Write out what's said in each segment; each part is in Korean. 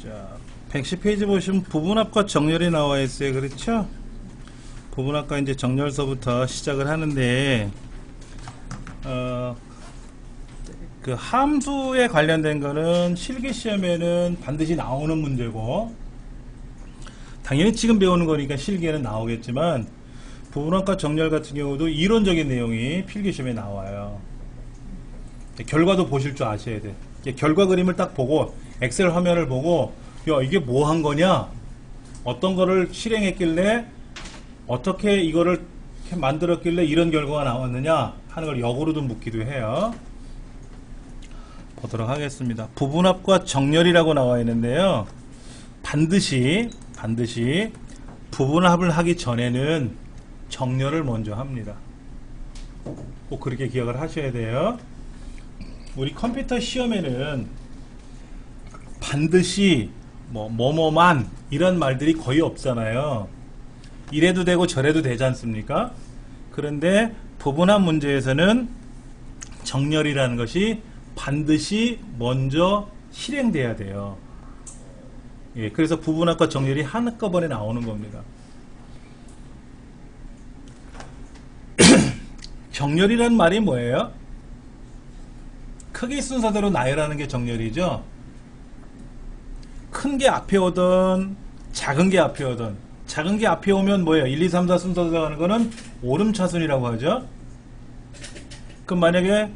자, 110페이지 보시면 부분합과 정렬이 나와 있어요. 그렇죠? 부분합과 이제 정렬서부터 시작을 하는데, 그 함수에 관련된 거는 실기 시험에는 반드시 나오는 문제고, 당연히 지금 배우는 거니까 실기에는 나오겠지만, 부분합과 정렬 같은 경우도 이론적인 내용이 필기 시험에 나와요. 결과도 보실 줄 아셔야 돼. 결과 그림을 딱 보고 엑셀 화면을 보고 야 이게 뭐 한 거냐, 어떤 거를 실행했길래 어떻게 이거를 만들었길래 이런 결과가 나왔느냐 하는 걸 역으로도 묻기도 해요. 보도록 하겠습니다. 부분합과 정렬이라고 나와 있는데요, 반드시 부분합을 하기 전에는 정렬을 먼저 합니다. 꼭 그렇게 기억을 하셔야 돼요. 우리 컴퓨터 시험에는 반드시 뭐뭐만 이런 말들이 거의 없잖아요. 이래도 되고 저래도 되지 않습니까? 그런데 부분합 문제에서는 정렬이라는 것이 반드시 먼저 실행돼야 돼요. 예, 그래서 부분합과 정렬이 한꺼번에 나오는 겁니다. 정렬이라는 말이 뭐예요? 크기 순서대로 나열하는 게 정렬이죠. 큰 게 앞에 오든 작은 게 앞에 오든, 작은 게 앞에 오면 뭐예요? 1, 2, 3, 4 순서 들어가는 거는 오름차순이라고 하죠. 그럼 만약에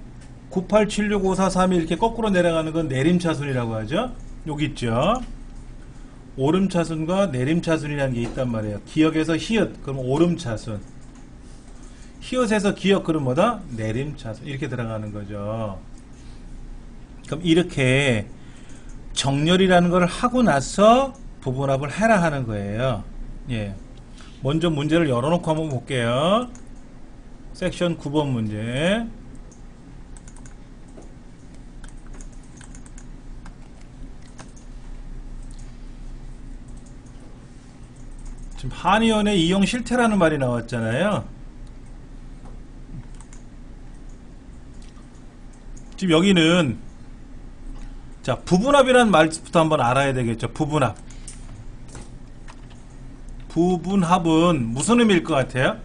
9, 8, 7, 6, 5, 4, 3 이렇게 거꾸로 내려가는 건 내림차순이라고 하죠. 여기 있죠. 오름차순과 내림차순이라는 게 있단 말이에요. 기역에서 히읗, 그럼 오름차순. 히읗에서 기역, 그럼 뭐다? 내림차순. 이렇게 들어가는 거죠. 그럼 이렇게 정렬이라는 걸 하고 나서 부분합을 해라 하는 거예요. 예. 먼저 문제를 열어놓고 한번 볼게요. 섹션 9번 문제. 지금 한의원에 이용 실태라는 말이 나왔잖아요. 지금 여기는 자, 부분합이라는 말부터 한번 알아야 되겠죠. 부분합. 부분합은 무슨 의미일 것 같아요?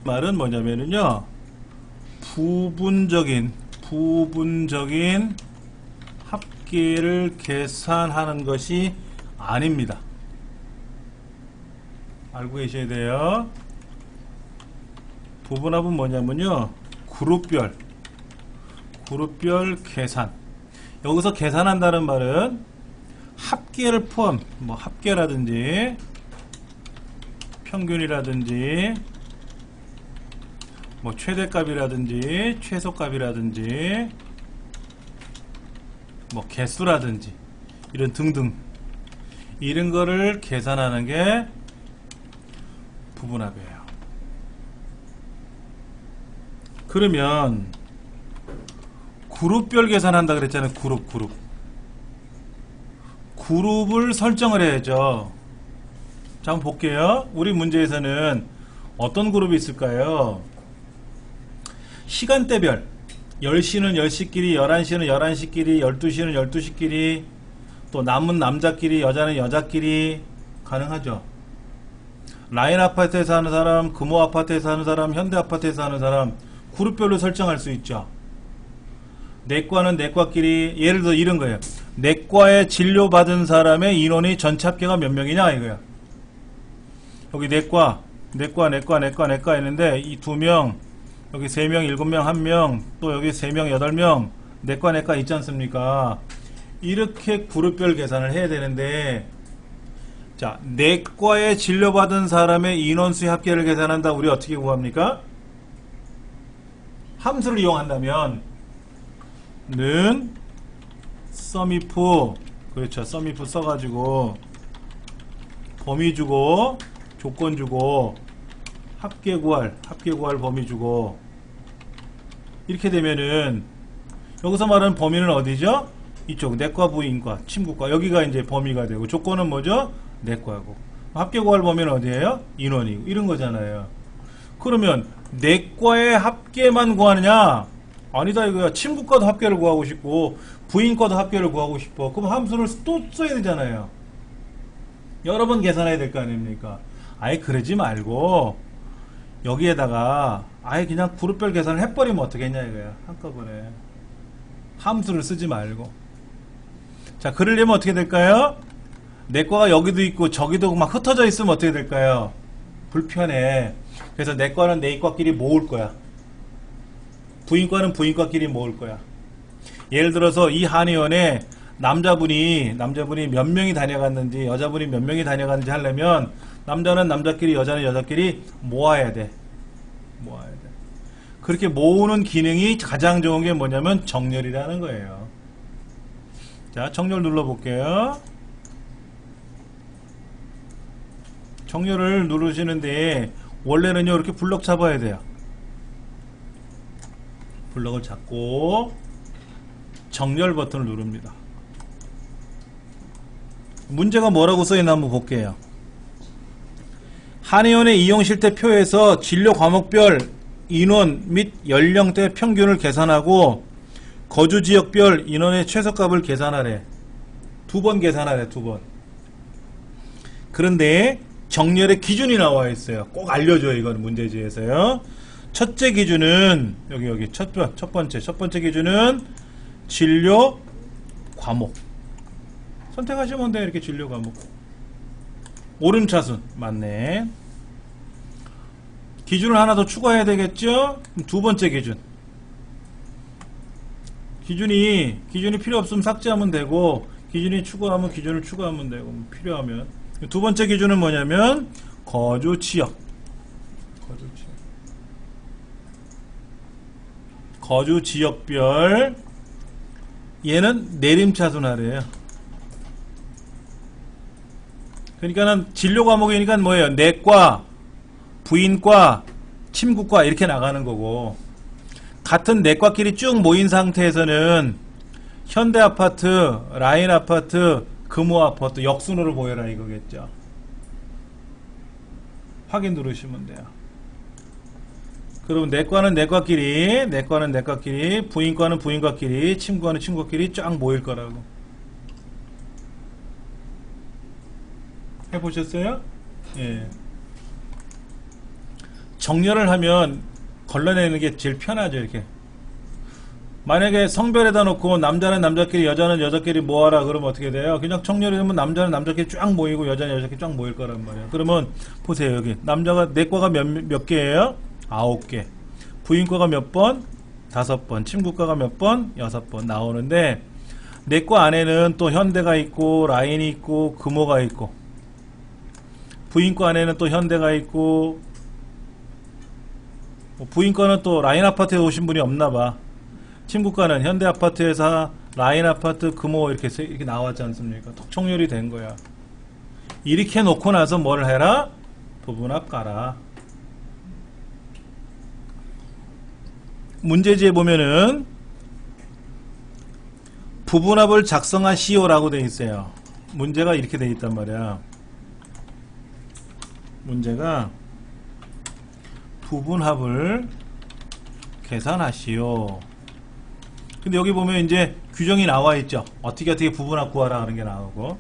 말은 뭐냐면은요, 부분적인 합계를 계산하는 것이 아닙니다. 알고 계셔야 돼요. 부분합은 뭐냐면요, 그룹별 계산. 여기서 계산한다는 말은 합계를 포함, 뭐 합계라든지 평균이라든지 뭐 최대값이라든지 최소값이라든지 뭐 개수라든지 이런 등등, 이런 거를 계산하는 게 부분합이에요. 그러면 그룹별 계산한다 그랬잖아요. 그룹을 설정을 해야죠. 자, 한번 볼게요. 우리 문제에서는 어떤 그룹이 있을까요? 시간대별 10시는 10시끼리, 11시는 11시끼리, 12시는 12시끼리, 또 남은 남자끼리, 여자는 여자끼리 가능하죠. 라인 아파트에 사는 사람, 금호 아파트에 사는 사람, 현대 아파트에 사는 사람, 그룹별로 설정할 수 있죠. 내과는 내과끼리, 예를 들어 이런 거예요. 내과에 진료받은 사람의 인원이 전체 합계가 몇 명이냐 이거야. 여기 내과 있는데 이 2명, 여기 3명, 7명, 1명, 또 여기 3명, 8명, 내과 있지 않습니까? 이렇게 그룹별 계산을 해야 되는데, 자, 내과에 진료받은 사람의 인원수의 합계를 계산한다. 우리 어떻게 구합니까? 함수를 이용한다면 는 sumif, 그렇죠, sumif 써가지고 범위 주고 조건 주고 합계 구할 범위 주고, 이렇게 되면은 여기서 말하는 범위는 어디죠? 이쪽 내과 부인과 친구과, 여기가 이제 범위가 되고, 조건은 뭐죠? 내과고. 합계 구할 범위는 어디예요? 인원이고. 이런 거잖아요. 그러면 내과의 합계만 구하느냐? 아니다 이거야. 친구과도 합계를 구하고 싶고 부인과도 합계를 구하고 싶어. 그럼 함수를 또 써야 되잖아요. 여러 번 계산해야 될 거 아닙니까? 아예 그러지 말고 여기에다가 아예 그냥 그룹별 계산을 해버리면 어떻겠냐 이거야. 한꺼번에 함수를 쓰지 말고. 자, 그러려면 어떻게 될까요? 내과가 여기도 있고 저기도 막 흩어져 있으면 어떻게 될까요? 불편해. 그래서 내과는 내과끼리 모을 거야. 부인과는 부인과끼리 모을 거야. 예를 들어서 이 한의원에 남자분이 몇 명이 다녀갔는지 여자분이 몇 명이 다녀갔는지 하려면 남자는 남자끼리 여자는 여자끼리 모아야 돼. 그렇게 모으는 기능이 가장 좋은 게 뭐냐면 정렬이라는 거예요. 자, 정렬 눌러볼게요. 정렬을 누르시는데 원래는요 이렇게 블럭 잡아야 돼요. 블럭을 잡고 정렬 버튼을 누릅니다. 문제가 뭐라고 써있나 한번 볼게요. 한의원의 이용 실태표에서 진료 과목별 인원 및 연령대 평균을 계산하고 거주 지역별 인원의 최소값을 계산하래. 2번 계산하래. 2번. 그런데 정렬의 기준이 나와 있어요. 꼭 알려줘요. 이건 문제지에서요. 첫째 기준은 여기 첫 번째 기준은 진료 과목. 선택하시면 돼요. 이렇게 진료 과목. 오름차순 맞네. 기준을 하나 더 추가해야 되겠죠? 두 번째 기준이 필요 없으면 삭제하면 되고, 기준이 추가하면 기준을 추가하면 되고, 필요하면. 두 번째 기준은 뭐냐면 거주 지역. 거주 지역별. 얘는 내림차순 하래요. 그러니까는 진료 과목이니까 뭐예요? 내과, 부인과, 침구과 이렇게 나가는 거고, 같은 내과끼리 쭉 모인 상태에서는 현대아파트, 라인아파트, 금호아파트 역순으로 보여라 이거겠죠. 확인 누르시면 돼요. 그러면 내과는 내과끼리, 부인과는 부인과끼리, 침구과는 침구과끼리 쫙 모일 거라고. 해보셨어요? 예. 정렬을 하면 걸러내는 게 제일 편하죠. 이렇게 만약에 성별에다 놓고 남자는 남자끼리 여자는 여자끼리 모아라 그러면 어떻게 돼요? 그냥 정렬이 되면 남자는 남자끼리 쫙 모이고 여자는 여자끼리 쫙 모일 거란 말이에요. 그러면 보세요. 여기 남자가 내과가 몇 개예요? 9개. 부인과가 몇 번? 5번. 침구과가 몇 번? 6번 나오는데, 내과 안에는 또 현대가 있고 라인이 있고 금호가 있고, 부인과 안에는 또 현대가 있고, 부인과는 또 라인 아파트에 오신 분이 없나봐. 침구과는 현대 아파트에서 라인 아파트 금호 이렇게 나왔지 않습니까? 정렬이 된 거야. 이렇게 놓고 나서 뭘 해라? 부분합 가라. 문제지에 보면은 부분합을 작성하시오라고 되어 있어요. 문제가 이렇게 되어 있단 말이야. 문제가 부분합을 계산하시오. 근데 여기 보면 이제 규정이 나와 있죠. 어떻게 부분합 구하라 하는 게 나오고.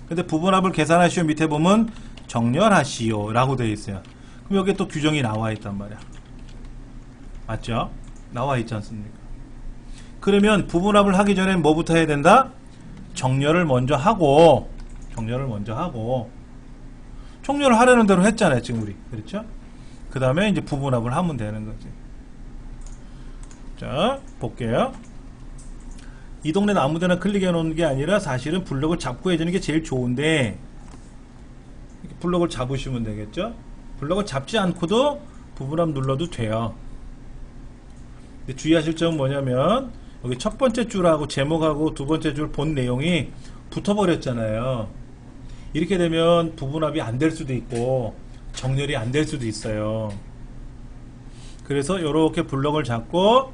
근데 부분합을 계산하시오 밑에 보면 정렬하시오 라고 되어 있어요. 그럼 여기에 또 규정이 나와 있단 말이야. 맞죠? 나와 있지 않습니까? 그러면 부분합을 하기 전에 뭐부터 해야 된다? 정렬을 먼저 하고 정렬을 하려는 대로 했잖아요. 지금 우리. 그렇죠? 그 다음에 이제 부분합을 하면 되는 거지. 자, 볼게요. 이 동네는 아무데나 클릭해 놓는 게 아니라 사실은 블럭을 잡고 해주는 게 제일 좋은데, 이렇게 블럭을 잡으시면 되겠죠? 블럭을 잡지 않고도 부분합 눌러도 돼요. 근데 주의하실 점은 뭐냐면, 여기 첫 번째 줄하고 제목하고 두 번째 줄 본 내용이 붙어버렸잖아요. 이렇게 되면 부분합이 안 될 수도 있고 정렬이 안 될 수도 있어요. 그래서 이렇게 블럭을 잡고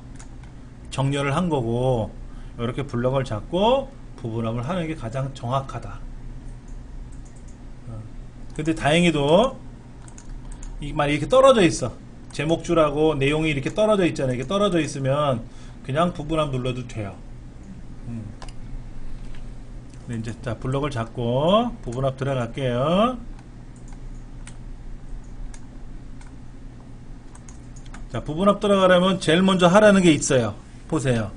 정렬을 한 거고, 이렇게 블럭을 잡고 부분합을 하는 게 가장 정확하다. 근데 다행히도 이 말이 이렇게 떨어져 있어. 제목줄하고 내용이 이렇게 떨어져 있잖아요. 이렇게 떨어져 있으면 그냥 부분합 눌러도 돼요. 네, 이제 자 블럭을 잡고 부분합 들어갈게요. 자, 부분합 들어가려면 제일 먼저 하라는 게 있어요. 보세요.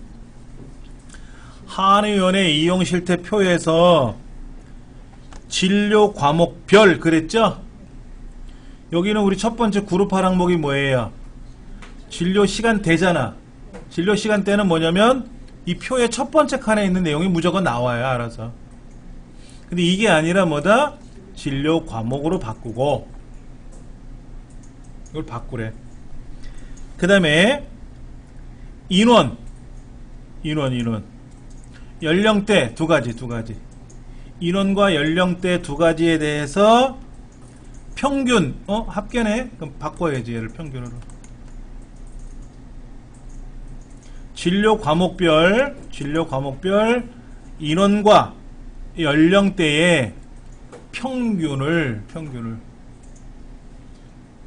한의원의 이용실태표에서 진료 과목별 그랬죠? 여기는 우리 첫 번째 그룹 항목이 뭐예요? 진료 시간대잖아. 진료 시간대는 뭐냐면 이 표의 첫 번째 칸에 있는 내용이 무조건 나와요. 알아서. 근데 이게 아니라 뭐다? 진료 과목으로 바꾸고 이걸 바꾸래. 그 다음에 인원 연령대 두 가지 인원과 연령대 두 가지에 대해서 평균 합계네? 그럼 바꿔야지 얘를 평균으로. 진료 과목별 인원과 연령대의 평균을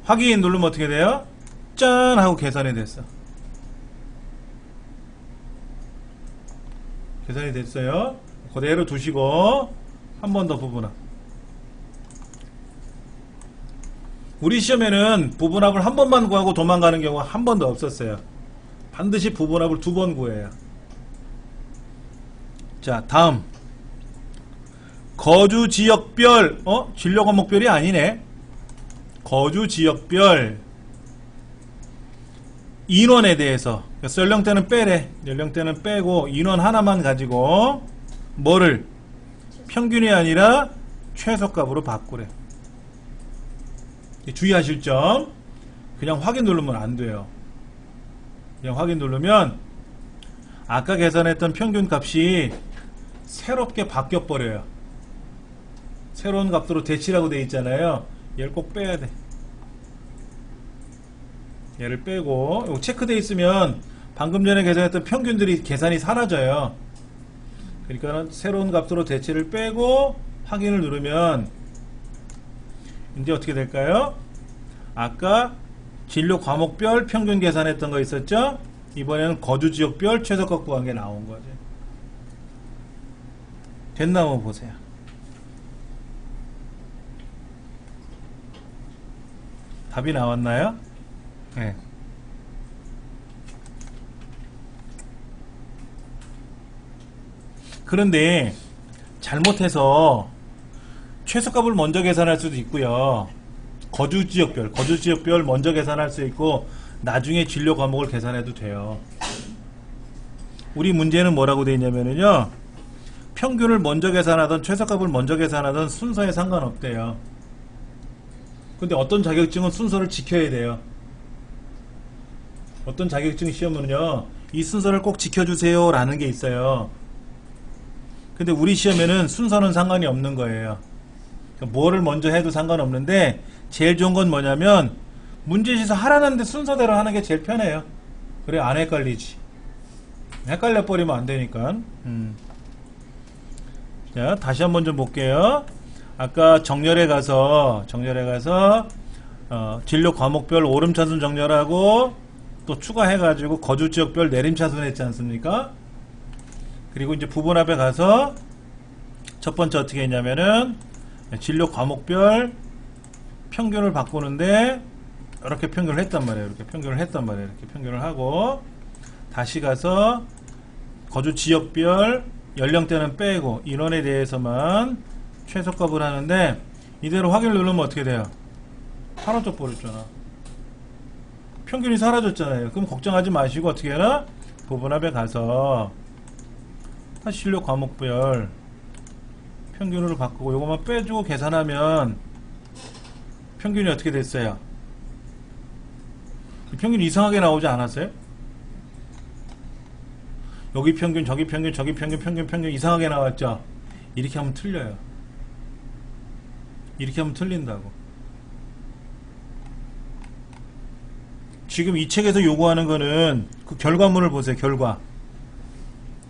확인 누르면 어떻게 돼요? 짠 하고 계산이 됐어. 계산이 됐어요. 그대로 두시고 한 번 더 부분합. 우리 시험에는 부분합을 한 번만 구하고 도망가는 경우가 한 번도 없었어요. 반드시 부분합을 두 번 구해요. 자, 다음 거주지역별 진료 과목별이 아니네. 거주지역별 인원에 대해서 연령대는 빼래. 연령대는 빼고 인원 하나만 가지고 뭐를 평균이 아니라 최소값으로 바꾸래. 주의하실 점, 그냥 확인 누르면 안 돼요. 그냥 확인 누르면 아까 계산했던 평균 값이 새롭게 바뀌어 버려요. 새로운 값으로 대치라고 되어 있잖아요. 얘를 꼭 빼야 돼. 얘를 빼고 이거 체크되어 있으면 방금 전에 계산했던 평균들이 계산이 사라져요. 그러니까 새로운 값으로 대치를 빼고 확인을 누르면 이제 어떻게 될까요? 아까 진료 과목별 평균 계산했던 거 있었죠? 이번에는 거주지역별 최소값 구한 게 나온 거죠. 됐나 한번 보세요. 답이 나왔나요? 네. 그런데 잘못해서 최소값을 먼저 계산할 수도 있고요. 거주지역별 먼저 계산할 수 있고 나중에 진료 과목을 계산해도 돼요. 우리 문제는 뭐라고 되어 있냐면요, 평균을 먼저 계산하던 최소값을 먼저 계산하던 순서에 상관없대요. 근데 어떤 자격증은 순서를 지켜야 돼요. 어떤 자격증 시험은요, 이 순서를 꼭 지켜주세요 라는 게 있어요. 근데 우리 시험에는 순서는 상관이 없는 거예요. 그러니까 뭐를 먼저 해도 상관없는데 제일 좋은 건 뭐냐면 문제지에서 하라는데 순서대로 하는 게 제일 편해요. 그래 안 헷갈리지. 헷갈려 버리면 안 되니까. 자, 다시 한번 좀 볼게요. 아까 정렬에 가서 진료 과목별 오름차순 정렬하고 또 추가해가지고 거주지역별 내림차순 했지 않습니까? 그리고 이제 부분합에 가서 첫 번째 어떻게 했냐면은 진료 과목별 평균을 바꾸는데 이렇게 평균을 했단 말이에요. 이렇게 평균을 하고 다시 가서 거주지역별 연령대는 빼고 인원에 대해서만 최소값을 하는데 이대로 확인을 누르면 어떻게 돼요? 사라져 버렸잖아. 평균이 사라졌잖아요. 그럼 걱정하지 마시고 어떻게 해라? 부분합에 가서 다시 진료 과목별 평균으로 바꾸고 요것만 빼주고 계산하면 평균이 어떻게 됐어요? 평균이 이상하게 나오지 않았어요? 여기 평균, 저기 평균, 저기 평균 이상하게 나왔죠? 이렇게 하면 틀려요. 이렇게 하면 틀린다고. 지금 이 책에서 요구하는 거는 그 결과물을 보세요. 결과.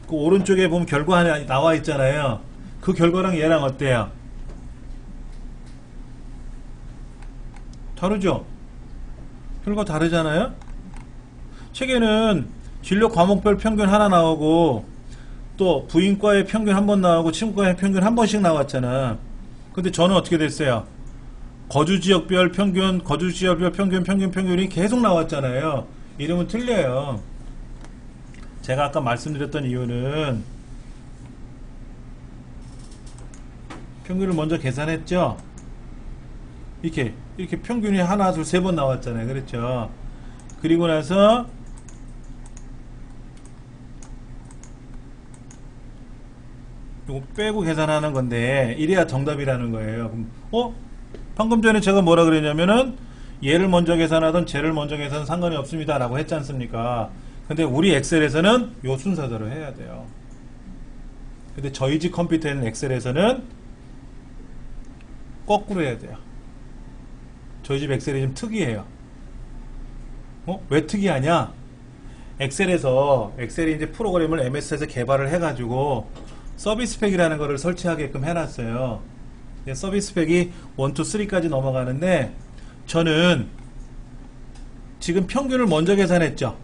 그 오른쪽에 보면 결과 하나 나와 있잖아요. 그 결과랑 얘랑 어때요? 다르죠? 결과 다르잖아요. 책에는 진로 과목별 평균 하나 나오고 또 부인과의 평균 한 번 나오고 치과의 평균 한 번씩 나왔잖아. 근데 저는 어떻게 됐어요? 거주지역별 평균, 거주지역별 평균이 계속 나왔잖아요. 이름은 틀려요. 제가 아까 말씀드렸던 이유는 평균을 먼저 계산했죠. 이렇게 평균이 하나, 둘, 세 번 나왔잖아요. 그렇죠? 그리고 나서 이거 빼고 계산하는 건데 이래야 정답이라는 거예요. 그럼 방금 전에 제가 뭐라 그랬냐면은 얘를 먼저 계산하든 쟤를 먼저 계산하든 상관이 없습니다 라고 했지 않습니까? 근데 우리 엑셀에서는 요 순서대로 해야 돼요. 근데 저희 집 컴퓨터에는 엑셀에서는 거꾸로 해야 돼요. 저희 집 엑셀이 좀 특이해요. 왜 특이하냐? 엑셀이 이제 프로그램을 MS에서 개발을 해가지고 서비스 팩이라는 거를 설치하게끔 해놨어요. 서비스 팩이 1, 2, 3까지 넘어가는데 저는 지금 평균을 먼저 계산했죠.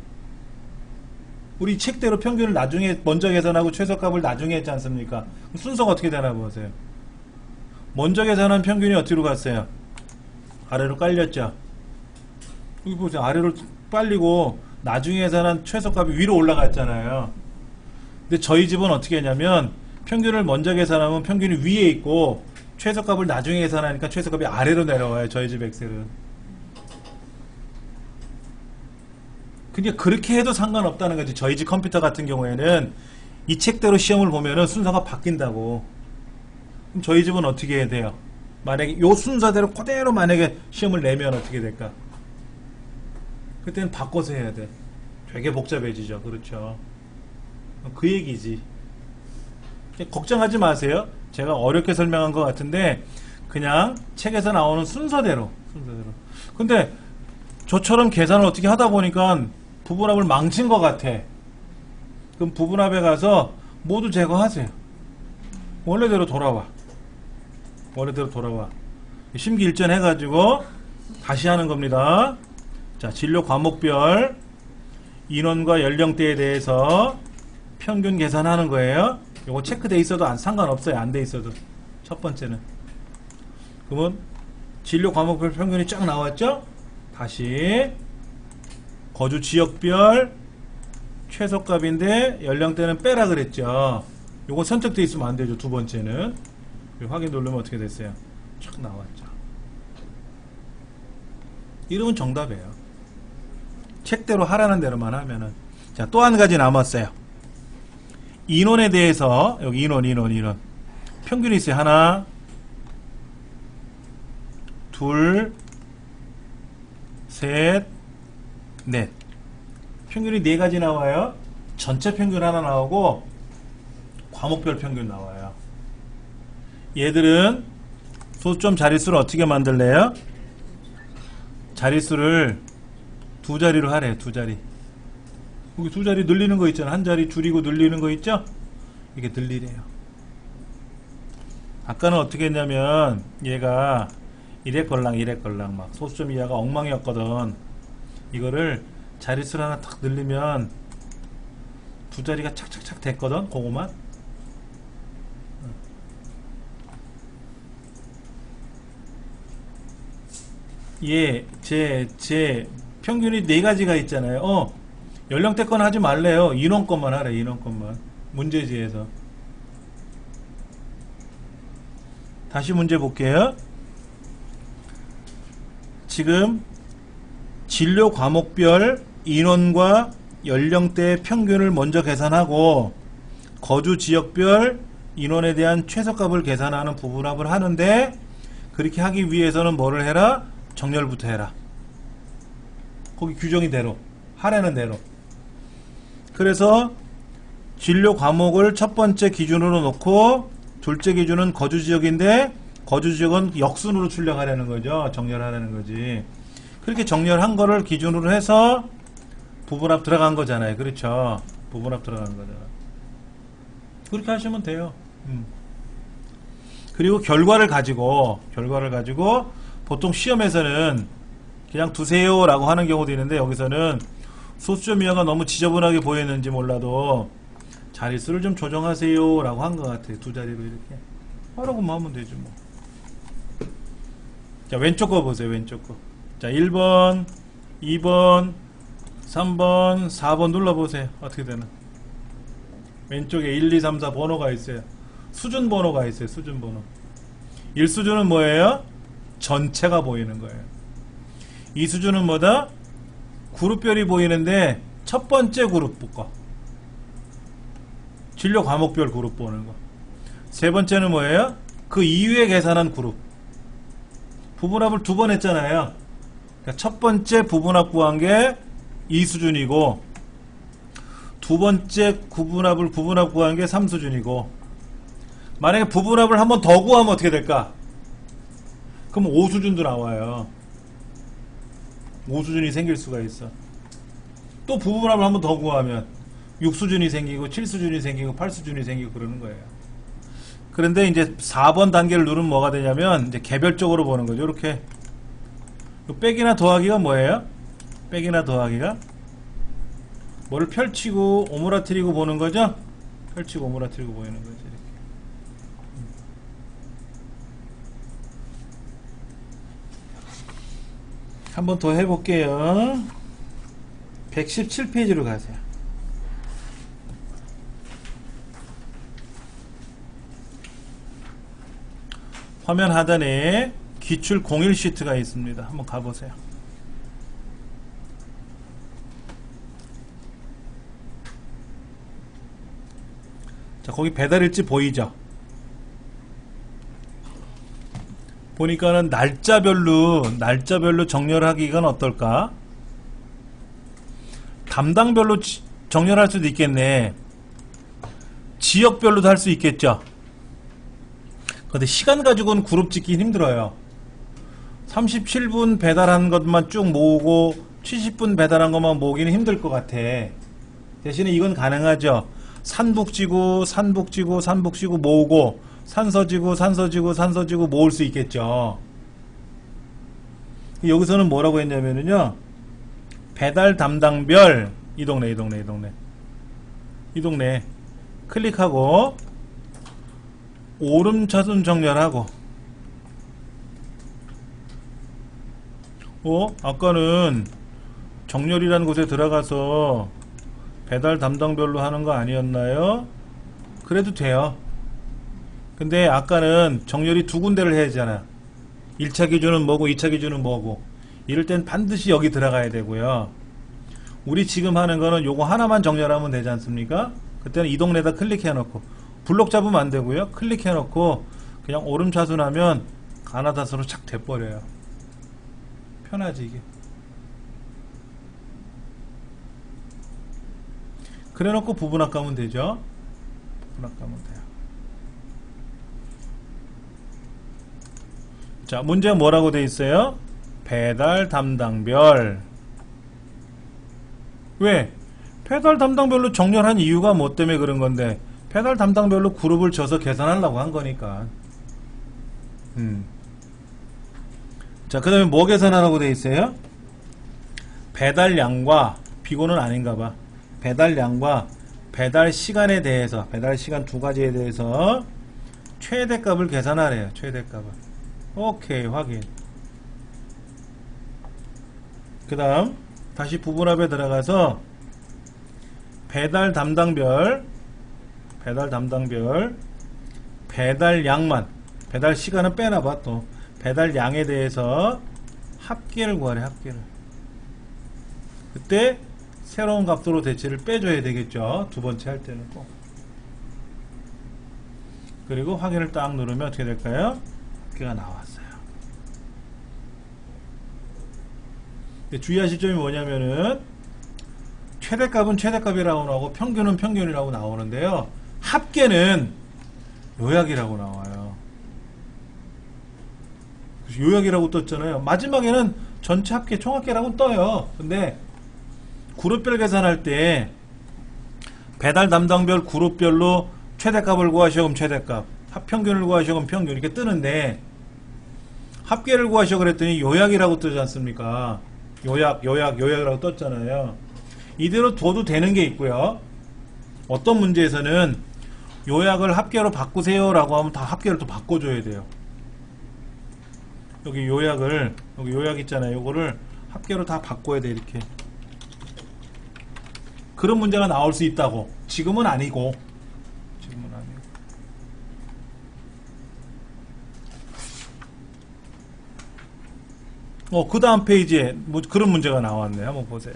우리 책대로 평균을 나중에 먼저 계산하고 최저값을 나중에 했지 않습니까? 순서가 어떻게 되나 보세요. 먼저 계산한 평균이 어디로 갔어요? 아래로 깔렸죠. 여기 보세요. 아래로 빨리고 나중에 계산한 최저값이 위로 올라갔잖아요. 근데 저희 집은 어떻게 했냐면 평균을 먼저 계산하면 평균이 위에 있고 최저값을 나중에 계산하니까 최저값이 아래로 내려와요. 저희 집 엑셀은. 근데 그렇게 해도 상관없다는 거지. 저희 집 컴퓨터 같은 경우에는 이 책대로 시험을 보면은 순서가 바뀐다고. 그럼 저희 집은 어떻게 해야 돼요? 만약에 요 순서대로 그대로 만약에 시험을 내면 어떻게 될까? 그때는 바꿔서 해야 돼. 되게 복잡해지죠. 그렇죠. 그 얘기지. 걱정하지 마세요. 제가 어렵게 설명한 것 같은데 그냥 책에서 나오는 순서대로. 근데 저처럼 계산을 어떻게 하다 보니까 부분합을 망친 것 같아. 그럼 부분합에 가서 모두 제거하세요. 원래대로 돌아와. 심기일전 해가지고 다시 하는 겁니다. 자, 진로 과목별 인원과 연령대에 대해서 평균 계산하는 거예요. 요거 체크돼 있어도 상관없어요. 안 돼 있어도. 첫 번째는. 그러면 진로 과목별 평균이 쫙 나왔죠? 다시 거주 지역별 최소값인데 연령대는 빼라 그랬죠. 요거 선택돼 있으면 안 되죠. 두 번째는. 확인 누르면 어떻게 됐어요? 쫙 나왔죠. 이러면 정답이에요. 책대로 하라는 대로만 하면은. 자, 또 한 가지 남았어요. 인원에 대해서 여기 인원 평균이 있어요. 하나, 둘, 셋, 넷. 평균이 네 가지 나와요. 전체 평균 하나 나오고 과목별 평균 나와요. 얘들은 소수점 자릿수를 어떻게 만들래요? 자릿수를 두 자리로 하래. 두 자리. 여기 두 자리 늘리는 거 있잖아. 한 자리 줄이고 늘리는 거 있죠? 이게 늘리래요. 아까는 어떻게 했냐면 얘가 이래걸랑 막 소수점 이하가 엉망이었거든. 이거를 자릿수를 하나 탁 늘리면 두 자리가 착착착 됐거든. 그거만. 제 평균이 네 가지가 있잖아요. 연령대 건 하지 말래요. 인원 것만 하래. 인원 것만. 문제지에서. 다시 문제 볼게요. 지금 진료 과목별 인원과 연령대의 평균을 먼저 계산하고 거주 지역별 인원에 대한 최소값을 계산하는 부분합을 하는데 그렇게 하기 위해서는 뭐를 해라? 정렬부터 해라. 거기 규정이 대로 하라는 대로. 그래서 진료 과목을 첫 번째 기준으로 놓고 둘째 기준은 거주지역인데 거주지역은 역순으로 출력하라는 거죠. 정렬하라는 거지. 그렇게 정렬한 거를 기준으로 해서 부분합 들어간 거잖아요. 그렇죠. 부분합 들어간 거잖아. 그렇게 하시면 돼요. 그리고 결과를 가지고 보통 시험에서는 그냥 두세요 라고 하는 경우도 있는데, 여기서는 소수점 이하가 너무 지저분하게 보이는지 몰라도 자릿수를 좀 조정하세요 라고 한 것 같아요. 두 자리로 이렇게 하라고만 하면 되죠 뭐. 자, 왼쪽 거 보세요. 왼쪽 거. 자, 1번 2번 3번 4번 눌러보세요. 어떻게 되나. 왼쪽에 1 2 3 4 번호가 있어요. 수준 번호가 있어요. 수준 번호. 1수준은 뭐예요? 전체가 보이는 거예요. 2수준은 뭐다? 그룹별이 보이는데 첫 번째 그룹 거, 진료 과목별 그룹 보는 거. 세 번째는 뭐예요? 그 이후에 계산한 그룹. 부분합을 두 번 했잖아요. 그러니까 첫 번째 부분합 구한 게 2수준이고 두 번째 부분합 구한 게 3수준이고, 만약에 부분합을 한 번 더 구하면 어떻게 될까? 그럼 5수준도 나와요. 5수준이 생길 수가 있어. 또 부분합을 한 번 더 구하면 6수준이 생기고 7수준이 생기고 8수준이 생기고 그러는 거예요. 그런데 이제 4번 단계를 누르면 뭐가 되냐면 이제 개별적으로 보는 거죠. 이렇게 빼기나 더하기가 뭐예요? 빼기나 더하기가 뭐를 펼치고 오므라뜨리고 보는 거죠. 펼치고 오므라뜨리고 보이는 거죠. 이렇게. 한 번 더 해볼게요. 117페이지로 가세요. 화면 하단에 기출 01 시트가 있습니다. 한번 가보세요. 자, 거기 배달일지 보이죠? 보니까는 날짜별로 정렬하기가 어떨까? 담당별로 정렬할 수도 있겠네. 지역별로도 할 수 있겠죠. 근데 시간 가지고는 그룹 짓기 힘들어요. 37분 배달한 것만 쭉 모으고 70분 배달한 것만 모으기는 힘들 것 같아. 대신에 이건 가능하죠. 산북지구 모으고 산서지구 모을 수 있겠죠. 여기서는 뭐라고 했냐면요, 배달 담당별 이 동네 클릭하고 오름차순 정렬하고, 아까는 정렬이라는 곳에 들어가서 배달 담당별로 하는 거 아니었나요? 그래도 돼요. 근데 아까는 정렬이 두 군데를 해야 되잖아. 1차 기준은 뭐고 2차 기준은 뭐고. 이럴 땐 반드시 여기 들어가야 되고요. 우리 지금 하는 거는 요거 하나만 정렬하면 되지 않습니까? 그때는 이 동네에다 클릭해 놓고, 블록 잡으면 안 되고요. 클릭해 놓고 그냥 오름차순하면 가나다스로 착 돼버려요. 편하지 이게. 그래 놓고 부분합 가면 되죠. 부분합 가면 돼요. 자, 문제가 뭐라고 돼 있어요? 배달 담당별. 왜? 배달 담당별로 정렬한 이유가 뭐 때문에 그런 건데, 배달 담당별로 그룹을 져서 계산하려고 한 거니까. 자, 그 다음에 뭐 계산하라고 돼 있어요? 배달량과, 비고는 아닌가 봐. 배달량과 배달 시간에 대해서, 배달 시간 두 가지에 대해서 최대값을 계산하래요. 최대값을. 오케이, 확인. 그 다음 다시 부분합에 들어가서 배달 담당별 배달량만, 배달 시간은 빼놔봐. 또 배달량에 대해서 합계를 구하래. 합계를. 그때 새로운 값으로 대체를 빼줘야 되겠죠. 두 번째 할 때는 꼭. 그리고 확인을 딱 누르면 어떻게 될까요? 합계가 나왔어요. 주의하실 점이 뭐냐면은, 최대값은 최대값이라고 나오고 평균은 평균이라고 나오는데요, 합계는 요약이라고 나와요. 요약이라고 떴잖아요. 마지막에는 전체 합계 총합계라고 떠요. 근데 그룹별 계산할 때 배달 담당별 그룹별로 최대값을 구하시면 최대값, 합평균을 구하시면 평균, 이렇게 뜨는데 합계를 구하시오 그랬더니 요약이라고 뜨지 않습니까? 요약이라고 떴잖아요. 이대로 둬도 되는 게 있고요. 어떤 문제에서는 요약을 합계로 바꾸세요 라고 하면 다 합계를 또 바꿔줘야 돼요. 여기 요약 있잖아요. 요거를 합계로 다 바꿔야 돼. 이렇게. 그런 문제가 나올 수 있다고. 지금은 아니고. 그 다음 페이지에 뭐 그런 문제가 나왔네. 한번 보세요.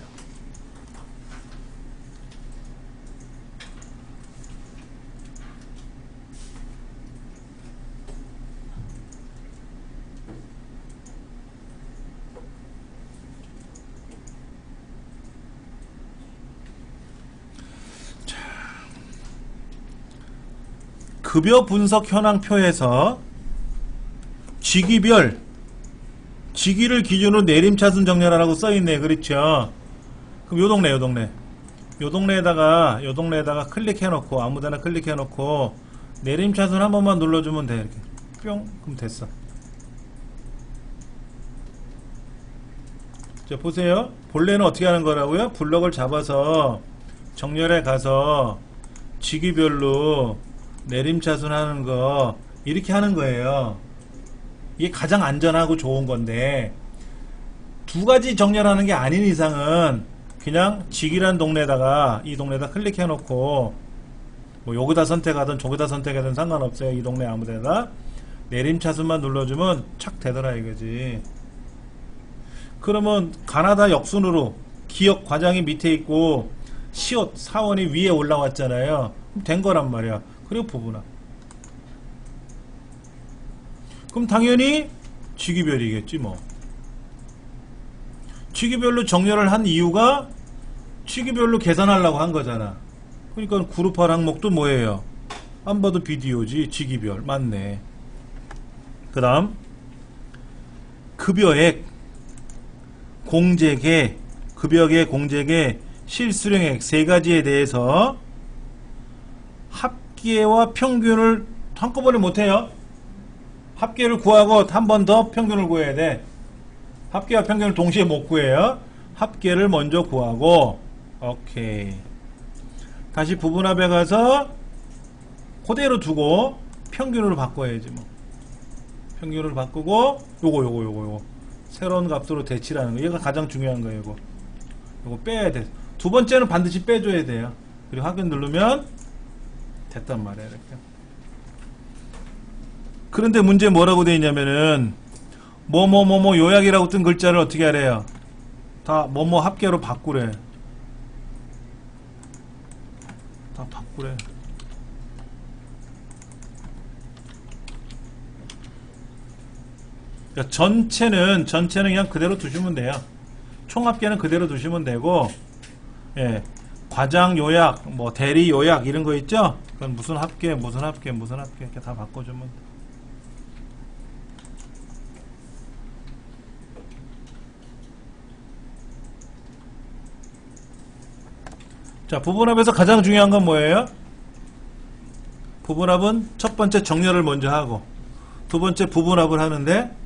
급여 분석 현황표에서 직위별 직위를 기준으로 내림차순 정렬하라고 써있네. 그렇죠? 그럼 요 동네에다가 클릭해놓고 아무데나 클릭해놓고 내림차순 한 번만 눌러주면 돼. 이렇게 뿅. 그럼 됐어. 자 보세요. 본래는 어떻게 하는 거라고요? 블럭을 잡아서 정렬에 가서 직위별로 내림차순 하는 거 이렇게 하는 거예요. 이게 가장 안전하고 좋은 건데 두 가지 정렬하는 게 아닌 이상은 그냥 직이란 동네에다가 이 동네에다 클릭해 놓고 뭐 여기다 선택하든 저기다 선택하든 상관없어요. 이 동네 아무데나 내림차순만 눌러주면 착 되더라 이거지. 그러면 가나다 역순으로 기역 과장이 밑에 있고 시옷 사원이 위에 올라왔잖아요. 된 거란 말이야. 그리고 부분합. 그럼 당연히 직위별이겠지 뭐. 직위별로 정렬을 한 이유가 직위별로 계산하려고 한 거잖아. 그러니까 그룹할 항목도 뭐예요? 안 봐도 비디오지. 직위별 맞네. 그 다음 급여액 공제계 급여계 공제계 실수령액 세 가지에 대해서 합계와 평균을 한꺼번에 못해요. 합계를 구하고 한 번 더 평균을 구해야 돼. 합계와 평균을 동시에 못 구해요. 합계를 먼저 구하고 오케이. 다시 부분합에 가서 그대로 두고 평균으로 바꿔야지 뭐. 평균으로 바꾸고 요거 새로운 값으로 대치라는 거. 얘가 가장 중요한 거예요. 요거 빼야 돼. 두 번째는 반드시 빼줘야 돼요. 그리고 확인 누르면 됐단 말이야. 이렇게. 그런데 문제 뭐라고 되어 있냐면은 뭐뭐뭐뭐 요약이라고 뜬 글자를 어떻게 하래요? 다 뭐뭐 합계로 바꾸래. 다 바꾸래. 그러니까 전체는 그냥 그대로 두시면 돼요. 총합계는 그대로 두시면 되고, 예, 과장 요약, 뭐 대리 요약 이런 거 있죠? 그건 무슨 합계 이렇게 다 바꿔주면 돼. 자, 부분합에서 가장 중요한 건 뭐예요? 부분합은 첫 번째 정렬을 먼저 하고 두 번째 부분합을 하는데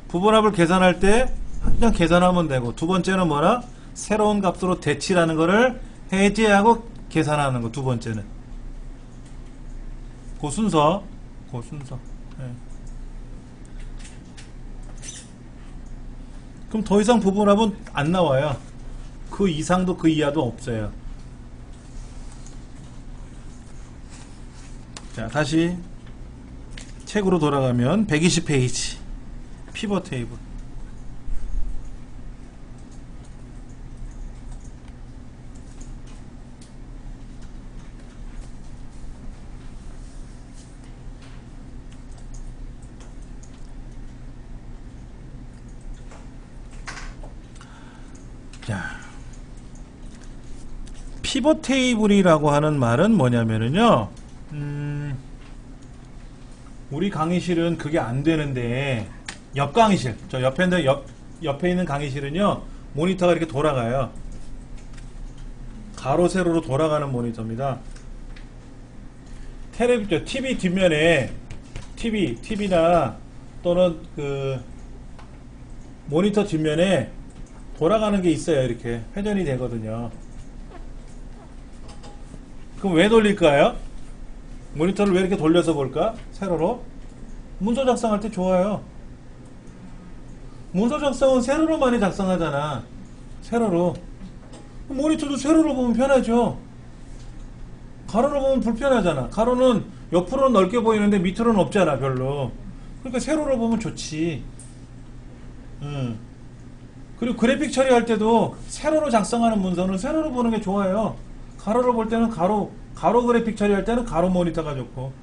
부분합을 계산할 때 그냥 계산하면 되고 두 번째는 뭐라? 새로운 값으로 대치라는 거를 해제하고 계산하는 거 두 번째는 그 순서 예. 그럼 더 이상 부분합은 안 나와요. 그 이상도 그 이하도 없어요. 자, 다시 책으로 돌아가면 120페이지 피벗 테이블. 자, 피벗 테이블이라고 하는 말은 뭐냐면은요, 우리 강의실은 그게 안 되는데 옆 강의실, 저 옆에 있는 강의실은요 모니터가 이렇게 돌아가요. 가로 세로로 돌아가는 모니터입니다. TV 뒷면에 TV나 또는 그 모니터 뒷면에 돌아가는 게 있어요. 이렇게 회전이 되거든요. 그럼 왜 돌릴까요? 모니터를 왜 이렇게 돌려서 볼까? 세로로? 문서 작성할 때 좋아요. 문서 작성은 세로로 많이 작성하잖아. 세로로. 모니터도 세로로 보면 편하죠. 가로로 보면 불편하잖아. 가로는 옆으로는 넓게 보이는데 밑으로는 없잖아, 별로. 그러니까 세로로 보면 좋지. 그리고 그래픽 처리할 때도 세로로 작성하는 문서는 세로로 보는 게 좋아요. 가로로 볼 때는 가로 그래픽 처리할 때는 가로 모니터가 좋고.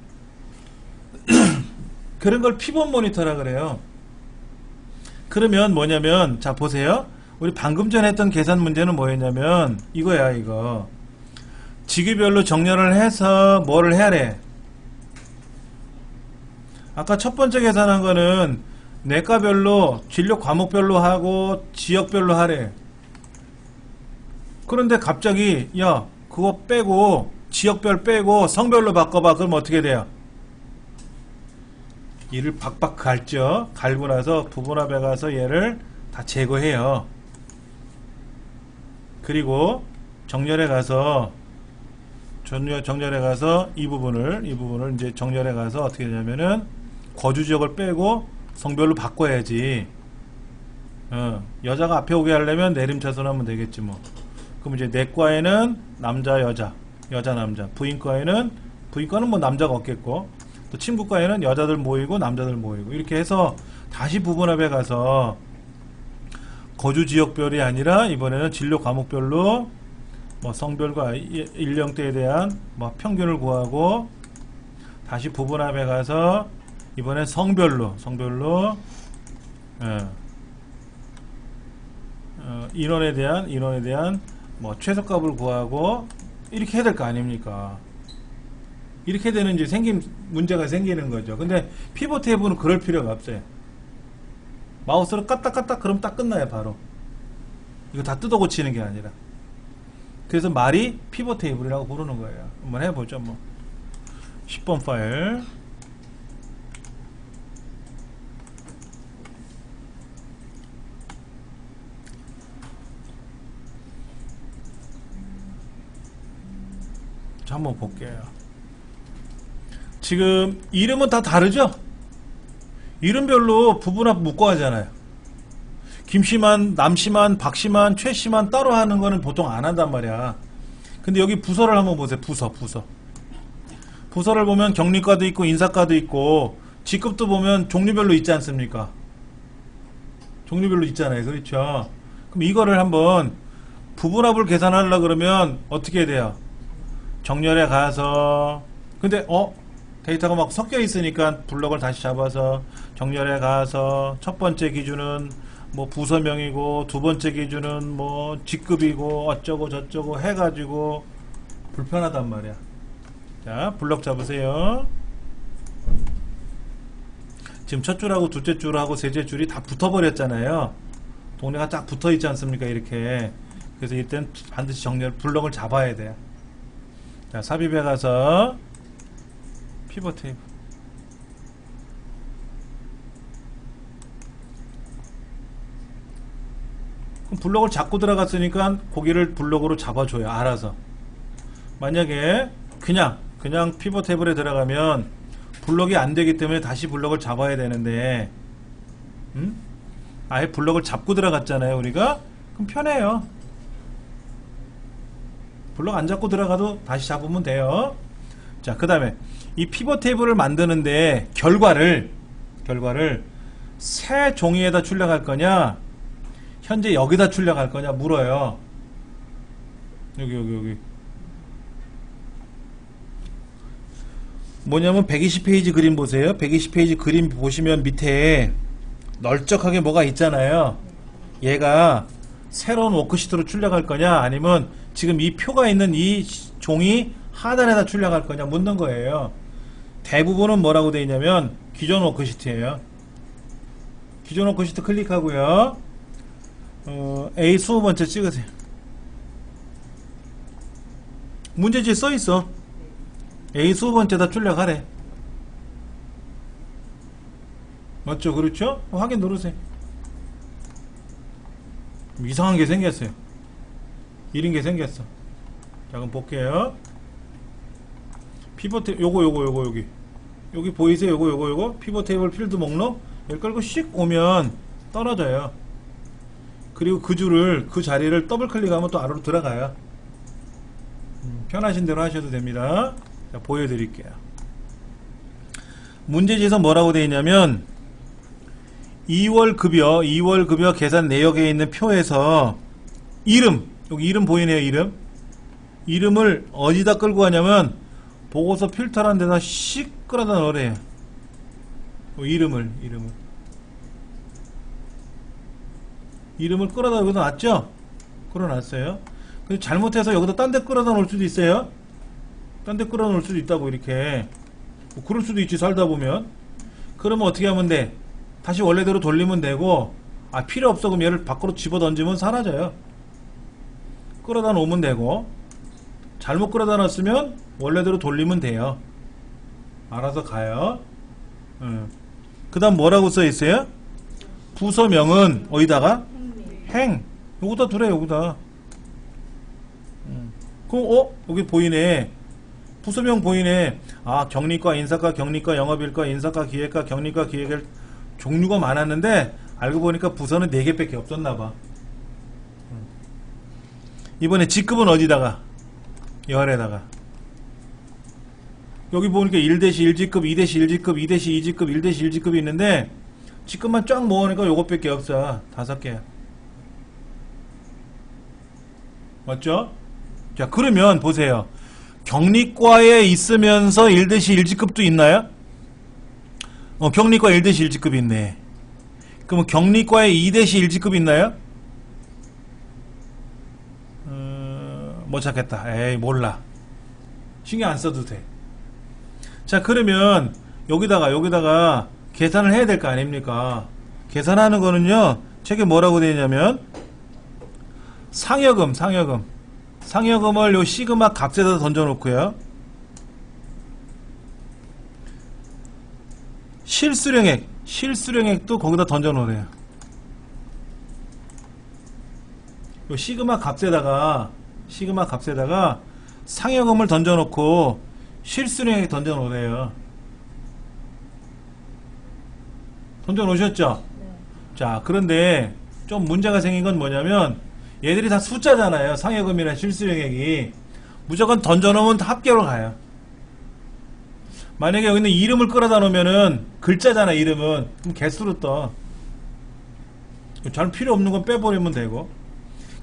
그런 걸 피벗 모니터라 그래요. 그러면 뭐냐면, 자, 보세요. 우리 방금 전에 했던 계산 문제는 뭐였냐면, 이거야, 이거. 지규별로 정렬을 해서 뭐를 해야래? 아까 첫 번째 계산한 거는 내과별로, 진료 과목별로 하고 지역별로 하래. 그런데 갑자기 야, 그거 빼고 지역별 빼고 성별로 바꿔봐. 그럼 어떻게 돼요? 이를 박박 갈죠. 갈고 나서 부분합에 가서 얘를 다 제거해요. 그리고 정렬에 가서 정렬에 가서 이 부분을 이제 정렬에 가서 어떻게 되냐면은 거주 지역을 빼고 성별로 바꿔야지. 여자가 앞에 오게 하려면 내림차순 하면 되겠지 뭐. 그럼 이제 내과에는 남자 여자 남자, 부인과는 뭐 남자가 없겠고, 또 친구과에는 여자들 모이고 남자들 모이고, 이렇게 해서 다시 부분합에 가서 거주 지역별이 아니라 이번에는 진료 과목별로 뭐 성별과 연령대에 대한 뭐 평균을 구하고, 다시 부분합에 가서 이번엔 성별로 인원에 대한 뭐 최소값을 구하고, 이렇게 해야 될 거 아닙니까? 이렇게 되는 이제 문제가 생기는 거죠. 근데 피벗 테이블은 그럴 필요가 없어요. 마우스로 까딱까딱 그럼 딱 끝나요, 바로. 이거 다 뜯어 고치는 게 아니라. 그래서 말이 피벗 테이블이라고 부르는 거예요. 한번 해보죠, 뭐. 10번 파일. 자, 한번 볼게요. 지금 이름은 다 다르죠? 이름별로 부분합 묶어 하잖아요. 김씨만, 남씨만, 박씨만, 최씨만 따로 하는 거는 보통 안 한단 말이야. 근데 여기 부서를 한번 보세요. 부서. 부서를 보면 격리과도 있고 인사과도 있고 직급도 보면 종류별로 있지 않습니까? 종류별로 있잖아요. 그렇죠? 그럼 이거를 한번 부분합을 계산하려고 그러면 어떻게 해야 돼요? 정렬에 가서, 근데 데이터가 막 섞여 있으니까 블럭을 다시 잡아서 정렬에 가서 첫 번째 기준은 뭐 부서명이고 두 번째 기준은 뭐 직급이고 어쩌고 저쩌고 해가지고 불편하단 말이야. 자, 블럭 잡으세요. 지금 첫 줄하고 둘째 줄하고 셋째 줄이 다 붙어버렸잖아요. 동네가 딱 붙어있지 않습니까? 이렇게. 그래서 이때는 반드시 블럭을 잡아야 돼요. 자, 삽입에 가서 피벗 테이블. 그럼 블럭을 잡고 들어갔으니까 고기를 블럭으로 잡아줘요. 알아서. 만약에 그냥 피벗 테이블에 들어가면 블럭이 안 되기 때문에 다시 블럭을 잡아야 되는데, 아예 블럭을 잡고 들어갔잖아요, 우리가. 그럼 편해요. 블럭 안 잡고 들어가도 다시 잡으면 돼요. 자, 그 다음에 이 피벗 테이블을 만드는데 결과를 새 종이에다 출력할 거냐, 현재 여기다 출력할 거냐 물어요. 여기 뭐냐면 120페이지 그림 보세요. 120페이지 그림 보시면 밑에 널쩍하게 뭐가 있잖아요. 얘가 새로운 워크시트로 출력할 거냐, 아니면 지금 이 표가 있는 이 종이 하단에다 출력할 거냐 묻는 거예요. 대부분은 뭐라고 되어 있냐면 기존 워크시트예요. 기존 워크시트 클릭하고요. A 20번째 찍으세요. 문제지에 써있어. A 20번째다 출력하래. 맞죠? 그렇죠? 확인 누르세요. 이상한 게 생겼어요. 이런 게 생겼어. 자, 그럼 볼게요. 피벗 테이블, 요거, 여기 보이세요? 요거. 피벗 테이블 필드 목록, 여기 끌고 씩 오면 떨어져요. 그리고 그 줄을, 그 자리를 더블 클릭하면 또 아래로 들어가요. 편하신 대로 하셔도 됩니다. 자, 보여드릴게요. 문제지에서 뭐라고 되어 있냐면, 2월 급여 계산 내역에 있는 표에서 이름, 여기 이름 보이네요. 이름을 어디다 끌고 가냐면 보고서 필터라는 데다 씩 끌어다 넣으래요. 이름을 끌어다 여기다 놨죠? 끌어놨어요. 근데 잘못해서 여기다 딴 데 끌어다 놓을 수도 있어요. 딴 데 끌어 놓을 수도 있다고, 이렇게. 뭐 그럴 수도 있지, 살다 보면. 그러면 어떻게 하면 돼? 다시 원래대로 돌리면 되고, 필요 없어. 그럼 얘를 밖으로 집어 던지면 사라져요. 끌어다 놓으면 되고, 잘못 끌어다 놨으면 원래대로 돌리면 돼요. 알아서 가요. 그 다음 뭐라고 써 있어요? 부서명은 어디다가? 행. 여기다 두래, 여기다. 그럼 여기 보이네. 부서명 보이네. 경리과, 인사과, 경리과, 영업일과, 인사과, 기획과, 경리과, 기획을 종류가 많았는데 알고 보니까 부서는 4개밖에 없었나봐. 이번에 직급은 어디다가? 열에다가. 여기 보니까 1-1직급, 2-1직급, 2-2직급, 1-1직급이 있는데 직급만 쫙 모으니까 요것밖에 없어. 5개. 맞죠? 자, 그러면 보세요. 경리과에 있으면서 1-1직급도 있나요? 경리과 1-1직급이 있네. 그러면 경리과에 2-1직급이 있나요? 못 찾겠다. 에이, 몰라. 신경 안 써도 돼. 자, 그러면 여기다가 계산을 해야 될 거 아닙니까? 계산하는 거는요, 책에 뭐라고 되어 있냐면 상여금을 요 시그마 값에다 던져 놓고요. 실수령액도 거기다 던져 놓으래요. 요 시그마 값에다가 상여금을 던져 놓고 실수령액 던져 놓으래요. 던져 놓으셨죠? 네. 자, 그런데 좀 문제가 생긴 건 뭐냐면 얘들이 다 숫자잖아요. 상여금이나 실수령액이. 무조건 던져놓으면 합계로 가요. 만약에 여기는 이름을 끌어다 놓으면은 글자잖아, 이름은. 그럼 개수로 떠. 잘 필요 없는 건 빼버리면 되고.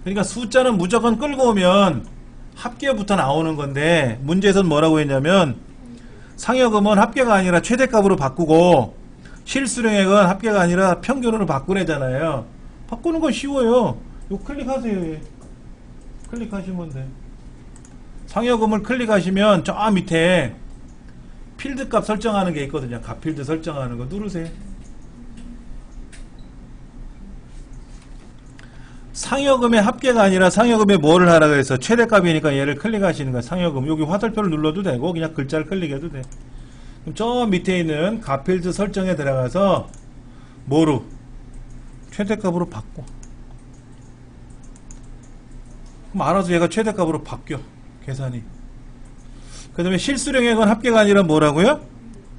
그러니까 숫자는 무조건 끌고 오면 합계부터 나오는 건데, 문제에서는 뭐라고 했냐면 상여금은 합계가 아니라 최대값으로 바꾸고 실수령액은 합계가 아니라 평균으로 바꾸래잖아요. 바꾸는 건 쉬워요. 이거 클릭하세요. 클릭하시면 돼. 상여금을 클릭하시면 저 밑에 필드값 설정하는 게 있거든요. 값필드 설정하는 거 누르세요. 상여금의 합계가 아니라 상여금에 뭐를 하라 그래서 최대값이니까 얘를 클릭하시는 거야. 상여금. 여기 화살표를 눌러도 되고 그냥 글자를 클릭해도 돼. 그럼 저 밑에 있는 값필드 설정에 들어가서 뭐로? 최대값으로 바꿔. 그럼 알아서 얘가 최대값으로 바뀌어. 계산이. 그 다음에 실수령액은 합계가 아니라 뭐라고요?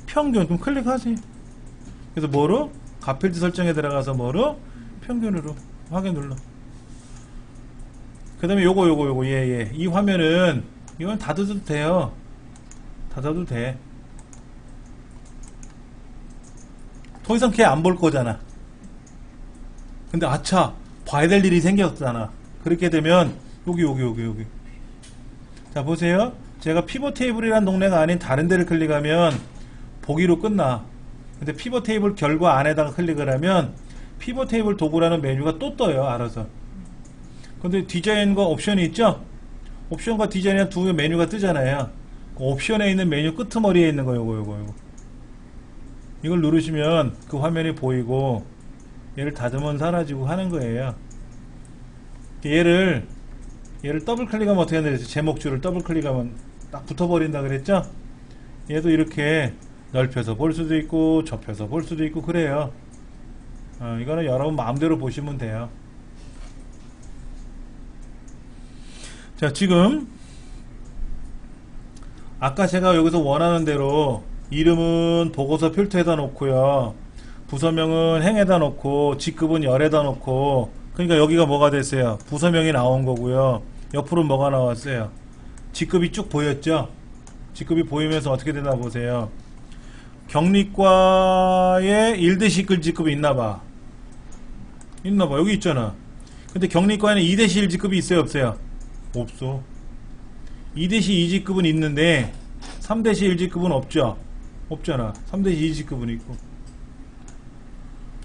평균. 그럼 클릭하세요. 그래서 뭐로? 값필드 설정에 들어가서 뭐로? 평균으로. 확인 눌러. 그 다음에 요거. 예. 이 화면은, 이건 닫아도 돼요. 닫아도 돼. 더 이상 걔 안 볼 거잖아. 근데 아차, 봐야 될 일이 생겼잖아. 그렇게 되면, 여기. 자, 보세요. 제가 피벗 테이블이라는 동네가 아닌 다른 데를 클릭하면 보기로 끝나. 근데 피벗 테이블 결과 안에다가 클릭을 하면 피벗 테이블 도구라는 메뉴가 또 떠요. 알아서. 근데 디자인과 옵션이 있죠? 옵션과 디자인이란 두 메뉴가 뜨잖아요. 그 옵션에 있는 메뉴 끄트머리에 있는 거 요거. 이걸 누르시면 그 화면이 보이고 얘를 닫으면 사라지고 하는 거예요. 얘를 더블 클릭하면 어떻게 하냐 그랬죠? 제목줄을 더블 클릭하면 딱 붙어버린다 그랬죠? 얘도 이렇게 넓혀서 볼 수도 있고 좁혀서 볼 수도 있고 그래요. 이거는 여러분 마음대로 보시면 돼요. 자, 지금 아까 제가 여기서 원하는 대로 이름은 보고서 필터에다 놓고요, 부서명은 행에다 놓고 직급은 열에다 놓고, 그러니까 여기가 뭐가 됐어요? 부서명이 나온 거고요, 옆으로 뭐가 나왔어요? 직급이 쭉 보였죠? 직급이 보이면서 어떻게 되나 보세요. 경리과에 1-1 직급이 있나봐. 있나봐. 여기 있잖아. 근데 경리과에는 2-1 직급이 있어요, 없어요? 없어. 2-2 직급은 있는데 3-1 직급은 없죠? 없잖아. 3-2 직급은 있고.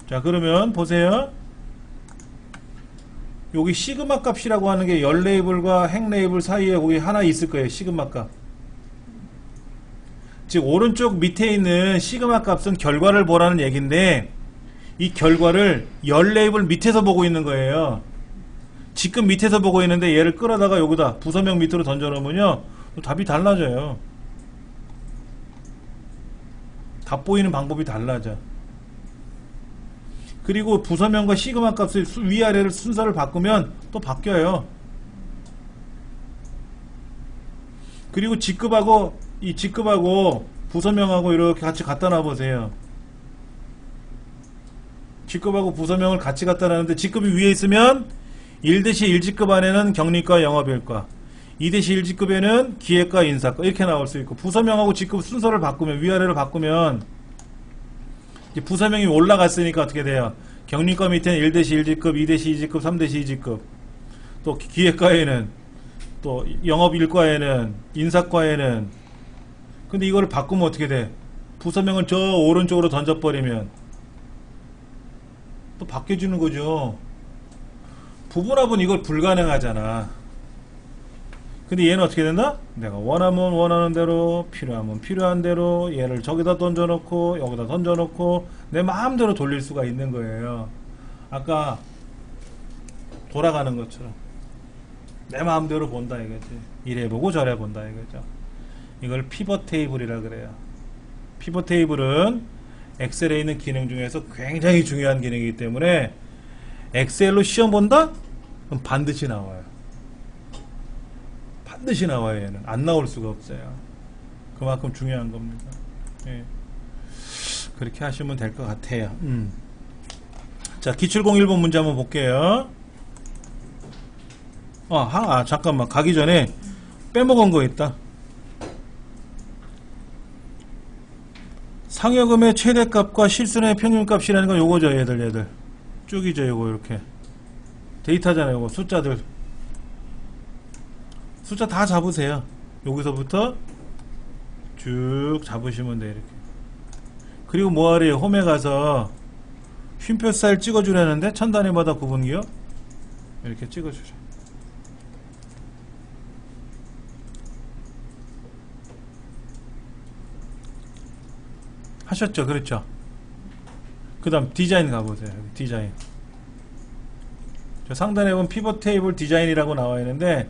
자, 그러면 보세요. 여기 시그마 값이라고 하는 게 열 레이블과 행 레이블 사이에 거기 하나 있을 거예요. 시그마 값. 즉 오른쪽 밑에 있는 시그마 값은 결과를 보라는 얘기인데, 이 결과를 열 레이블 밑에서 보고 있는 거예요. 직급 밑에서 보고 있는데 얘를 끌어다가 여기다 부서명 밑으로 던져놓으면요, 답이 달라져요. 답 보이는 방법이 달라져. 그리고 부서명과 시그마 값을 위아래를 순서를 바꾸면 또 바뀌어요. 그리고 직급하고 이 직급하고 부서명하고 이렇게 같이 갖다 놔보세요. 직급하고 부서명을 같이 갖다 놨는데 직급이 위에 있으면 1-1 직급 안에는 경리과 영업일과, 2-1 직급에는 기획과 인사과 이렇게 나올 수 있고, 부서명하고 직급 순서를 바꾸면, 위아래를 바꾸면 이제 부서명이 올라갔으니까 어떻게 돼요? 경리과 밑에는 1-1 직급, 2-2 직급, 3-2 직급, 또 기획과에는, 또 영업일과에는, 인사과에는. 근데 이거를 바꾸면 어떻게 돼? 부서명을 저 오른쪽으로 던져버리면 또 바뀌어주는 거죠. 부분합은 이걸 불가능하잖아. 근데 얘는 어떻게 된다? 내가 원하면 원하는 대로, 필요하면 필요한 대로 얘를 저기다 던져놓고 여기다 던져놓고 내 마음대로 돌릴 수가 있는 거예요. 아까 돌아가는 것처럼 내 마음대로 본다 이거지. 이래 보고 저래 본다 이거죠. 이걸 피벗 테이블이라 그래요. 피벗 테이블은 엑셀에 있는 기능 중에서 굉장히 중요한 기능이기 때문에 엑셀로 시험 본다? 그럼 반드시 나와요. 반드시 나와요. 얘는 안 나올 수가 없어요. 그만큼 중요한 겁니다. 예. 그렇게 하시면 될 것 같아요. 자, 기출공 1번 문제 한번 볼게요. 잠깐만, 가기 전에 빼먹은 거 있다. 상여금의 최대값과 실순의 평균값이라는 건 요거죠. 얘들 쭉이죠. 요거 이렇게 데이터잖아요. 요거 숫자들, 숫자 다 잡으세요. 여기서부터 쭉 잡으시면 돼. 이렇게. 그리고 뭐하래요? 홈에 가서 쉼표 스타일 찍어주려는데 천 단위마다 구분기요? 이렇게 찍어주죠. 하셨죠? 그렇죠? 그 다음 디자인 가보세요. 여기 디자인. 저 상단에 보면 피벗 테이블 디자인이라고 나와 있는데,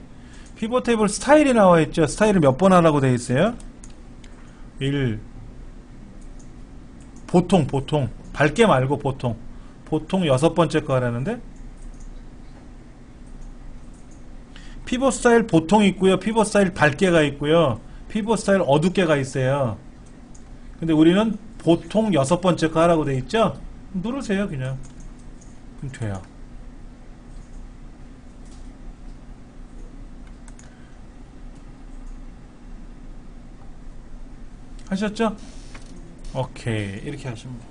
피벗 테이블 스타일이 나와 있죠? 스타일을 몇 번 하라고 되어 있어요? 1. 보통. 밝게 말고 보통 6번째 거 하라는데, 피벗 스타일 보통 있고요, 피벗 스타일 밝게가 있고요, 피벗 스타일 어둡게가 있어요. 근데 우리는 보통 6번째 거 하라고 돼 있죠? 누르세요. 그냥. 그럼 돼요. 하셨죠? 오케이. 이렇게 하시면 돼요.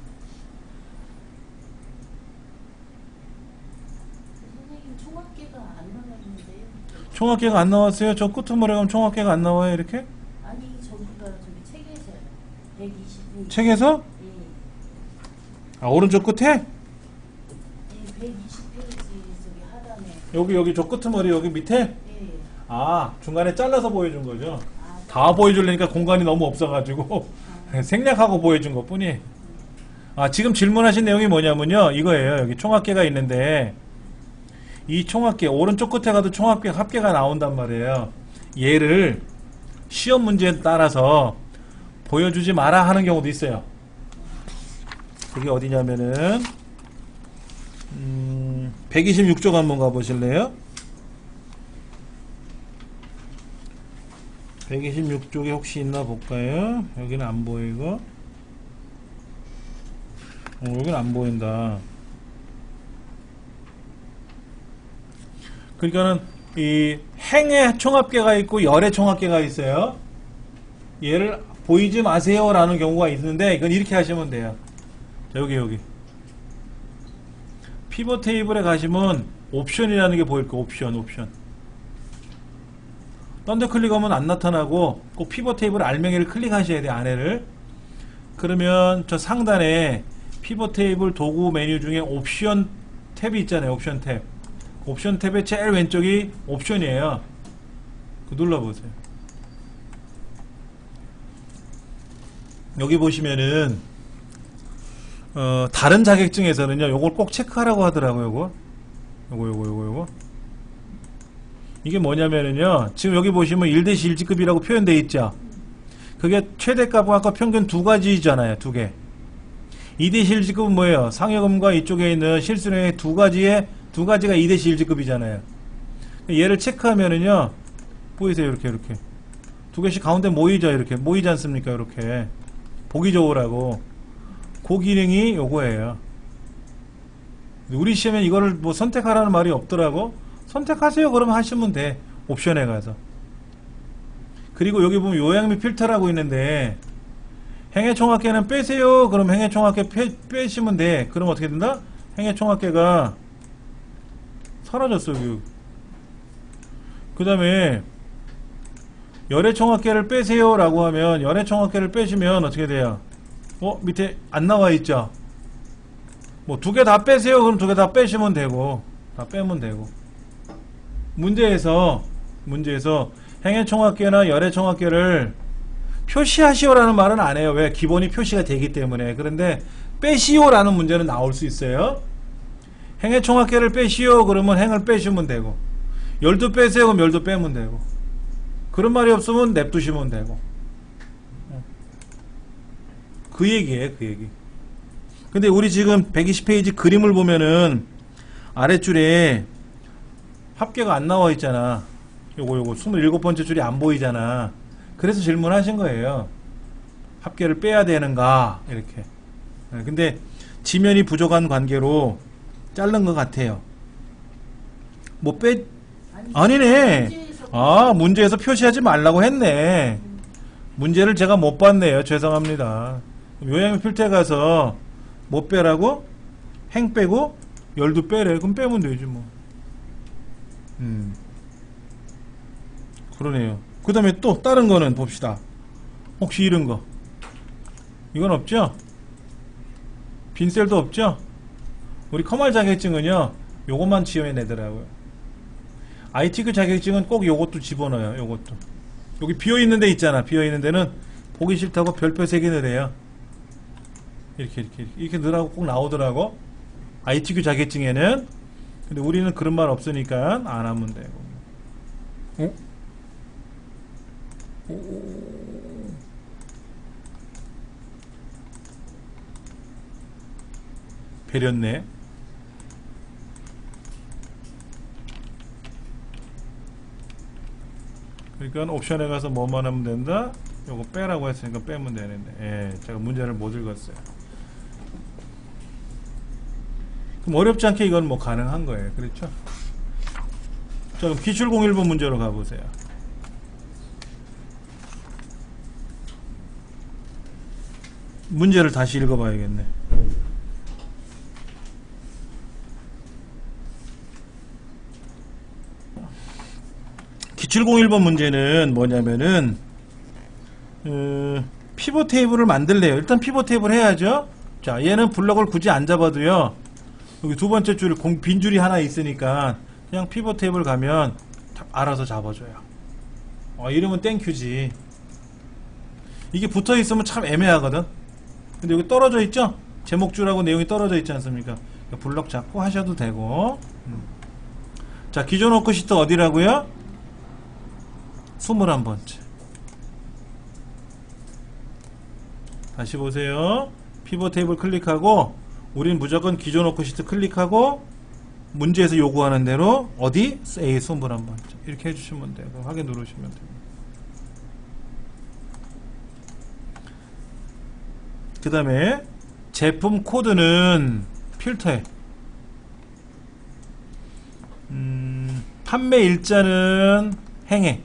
선생님, 총합계가 안 나왔는데요. 총합계가 안 나왔어요? 저 끄트머리 가면 총합계가 안 나와요? 이렇게? 아니, 저기 책에서요. 120. 책에서? 예. 오른쪽 끝에? 예, 120페이지 저기 하단에. 여기 저 끄트머리 여기 밑에? 예. 중간에 잘라서 보여준 거죠? 다 보여주려니까 공간이 너무 없어가지고 생략하고 보여준 것 뿐이. 지금 질문하신 내용이 뭐냐면요, 이거예요. 여기 총합계가 있는데, 이 총합계 오른쪽 끝에 가도 합계가 나온단 말이에요. 얘를 시험 문제에 따라서 보여주지 마라 하는 경우도 있어요. 그게 어디냐면은 126쪽 한번 가보실래요? 126쪽에 혹시 있나 볼까요? 여기는 안 보이고 여기는 안 보인다. 그러니까는 이 행의 총합계가 있고 열의 총합계가 있어요. 얘를 보이지 마세요 라는 경우가 있는데 이건 이렇게 하시면 돼요. 자, 여기 피벗 테이블에 가시면 옵션이라는 게 보일 거예요. 옵션 던더 클릭하면 안 나타나고 꼭 피벗 테이블 알맹이를 클릭하셔야 돼요. 안에를. 그러면 저 상단에 피벗 테이블 도구 메뉴 중에 옵션 탭이 있잖아요. 옵션 탭. 옵션 탭의 제일 왼쪽이 옵션이에요. 눌러보세요. 여기 보시면은 다른 자격증에서는요 요걸 꼭 체크하라고 하더라고요. 요거 이게 뭐냐면은요 지금 여기 보시면 1-1직급이라고 표현되어 있죠. 그게 최대값과 아까 평균 두 가지잖아요. 두 개. 2-1직급은 뭐예요? 상여금과 이쪽에 있는 실수령의 두 가지가 2-1직급이잖아요. 얘를 체크하면은요 보이세요? 이렇게 두 개씩 가운데 모이죠. 이렇게 모이지 않습니까? 이렇게 보기 좋으라고. 그 기능이 요거예요. 우리 시험에 이거를 뭐 선택하라는 말이 없더라고. 선택하세요. 그러면 하시면 돼. 옵션에 가서. 그리고 여기 보면 요약 및 필터라고 있는데 행해총합계는 빼세요. 그럼 행해총합계 빼시면 돼. 그럼 어떻게 된다? 행해총합계가 사라졌어. 그 다음에 열애총합계를 빼세요 라고 하면 열애총합계를 빼시면 어떻게 돼요? 밑에 안 나와 있죠? 뭐 두 개 다 빼세요. 그럼 두 개 다 빼시면 되고 다 빼면 되고 문제에서 행해총합계나 열애총합계를 표시하시오 라는 말은 안 해요. 왜? 기본이 표시가 되기 때문에. 그런데 빼시오 라는 문제는 나올 수 있어요. 행해총합계를 빼시오 그러면 행을 빼시면 되고 열도 빼세요 그럼 열도 빼면 되고 그런 말이 없으면 냅두시면 되고 그 얘기예요. 그 얘기. 근데 우리 지금 120페이지 그림을 보면은 아랫줄에 합계가 안 나와 있잖아. 요거 27번째 줄이 안 보이잖아. 그래서 질문하신 거예요. 합계를 빼야 되는가 이렇게. 근데 지면이 부족한 관계로 자른 것 같아요. 아니네. 문제에서 표시하지 말라고 했네. 문제를 제가 못 봤네요. 죄송합니다. 요양의 필터에 가서 뭐 빼라고? 행 빼고 열도 빼래. 그럼 빼면 되지 뭐. 그러네요. 그 다음에 또 다른 거는 봅시다. 혹시 이런 거 이건 없죠? 빈셀도 없죠? 우리 커말 자격증은요 요것만 지원해내더라고요. ITQ 자격증은 꼭 요것도 집어넣어요. 요것도 여기 비어있는 데 있잖아. 비어있는 데는 보기 싫다고 별표 3개 넣으래요. 이렇게 넣으라고 꼭 나오더라고. ITQ 자격증에는. 근데 우리는 그런 말 없으니까 안 하면 되고. 배렸네. 그러니까 옵션에 가서 뭐만 하면 된다? 요거 빼라고 했으니까 빼면 되는데 제가 문제를 못 읽었어요. 그럼 어렵지 않게 이건 뭐 가능한 거예요. 그렇죠? 자, 그럼 기출 01번 문제로 가보세요. 문제를 다시 읽어봐야겠네. 기출 01번 문제는 뭐냐면은 피벗 테이블을 만들래요. 일단 피벗 테이블 해야죠. 자, 얘는 블럭을 굳이 안 잡아도요. 여기 두 번째 줄 빈 줄이 하나 있으니까 그냥 피벗 테이블 가면 알아서 잡아줘요. 이러면 땡큐지. 이게 붙어 있으면 참 애매하거든. 근데 여기 떨어져 있죠? 제목줄하고 내용이 떨어져 있지 않습니까? 블럭 잡고 하셔도 되고. 자, 기존 워크시트 어디라고요? 21번째. 다시 보세요. 피벗 테이블 클릭하고 우린 무조건 기존 워크시트 클릭하고 문제에서 요구하는 대로 어디? A 손분 한번 이렇게 해주시면 돼요. 확인 누르시면 됩니다. 그 다음에 제품 코드는 필터에 판매 일자는 행에,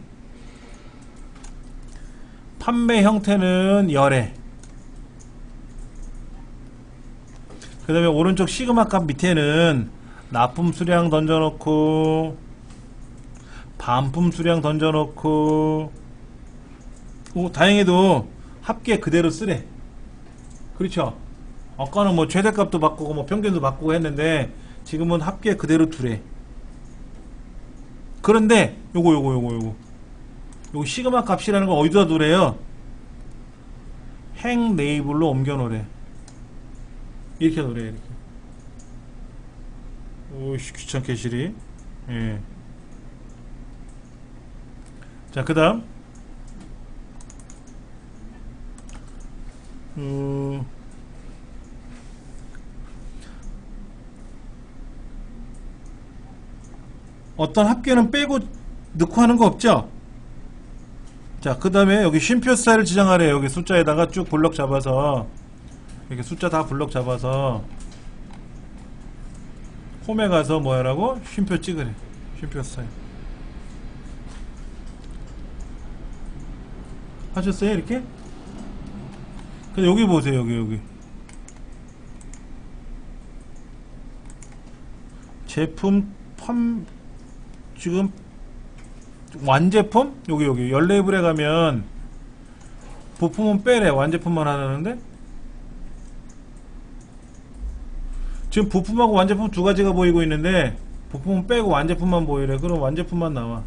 판매 형태는 열에, 그 다음에 오른쪽 시그마 값 밑에는 납품 수량 던져놓고 반품 수량 던져놓고 다행히도 합계 그대로 쓰래. 그렇죠? 아까는 뭐 최대값도 바꾸고 뭐 평균도 바꾸고 했는데 지금은 합계 그대로 두래. 그런데 요거 시그마 값이라는 걸 어디다 두래요? 행 레이블로 옮겨 놓으래. 이렇게 놓으래. 이렇게. 오이씨 귀찮게 시리. 예. 자, 그 다음 어떤 합계는 빼고 넣고 하는 거 없죠? 자, 그 다음에 여기 쉼표 스타일을 지정하래요. 여기 숫자에다가 쭉 블럭 잡아서 이렇게 숫자 다 블럭 잡아서 홈에 가서 뭐 하라고? 쉼표 찍으래. 쉼표 스타일 하셨어요? 이렇게? 근데 여기 보세요. 여기 제품 지금 완제품? 여기 열 레이블에 가면 부품은 빼래. 완제품만 하라는데 지금 부품하고 완제품 두 가지가 보이고 있는데 부품은 빼고 완제품만 보이래. 그럼 완제품만 나와.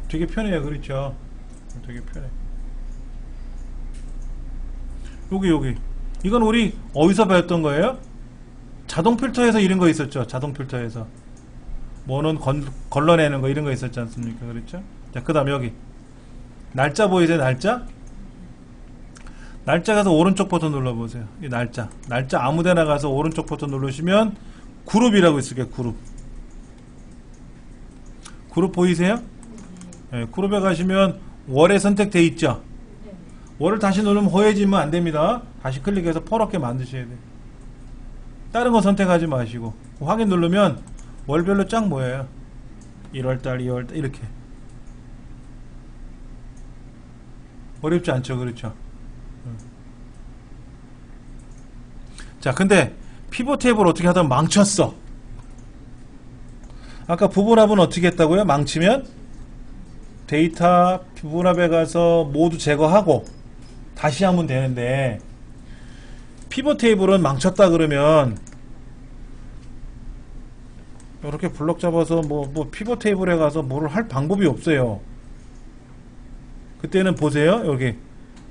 되게 편해요. 그렇죠? 되게 편해. 여기 이건 우리 어디서 배웠던 거예요? 자동 필터에서 이런 거 있었죠. 자동 필터에서 뭐는 걸러내는 거 이런 거 있었지 않습니까? 그렇죠? 자, 그 다음 여기 날짜 보이세요? 날짜 가서 오른쪽 버튼 눌러보세요. 이 날짜 아무데나 가서 오른쪽 버튼 누르시면 그룹이라고 있을게요. 그룹 보이세요? 네, 그룹에 가시면 월에 선택되어 있죠? 월을 다시 누르면 허해지면 안됩니다. 다시 클릭해서 퍼렇게 만드셔야 돼요. 다른 거 선택하지 마시고 확인 누르면 월별로 쫙 모여요. 1월달 2월달 이렇게. 어렵지 않죠? 그렇죠? 자, 근데 피벗 테이블 어떻게 하다가 망쳤어. 아까 부분합은 어떻게 했다고요? 망치면 데이터 부분합에 가서 모두 제거하고 다시 하면 되는데 피벗 테이블은 망쳤다 그러면 이렇게 블럭 잡아서 뭐 피벗 테이블에 가서 뭐를 할 방법이 없어요. 그때는 보세요. 여기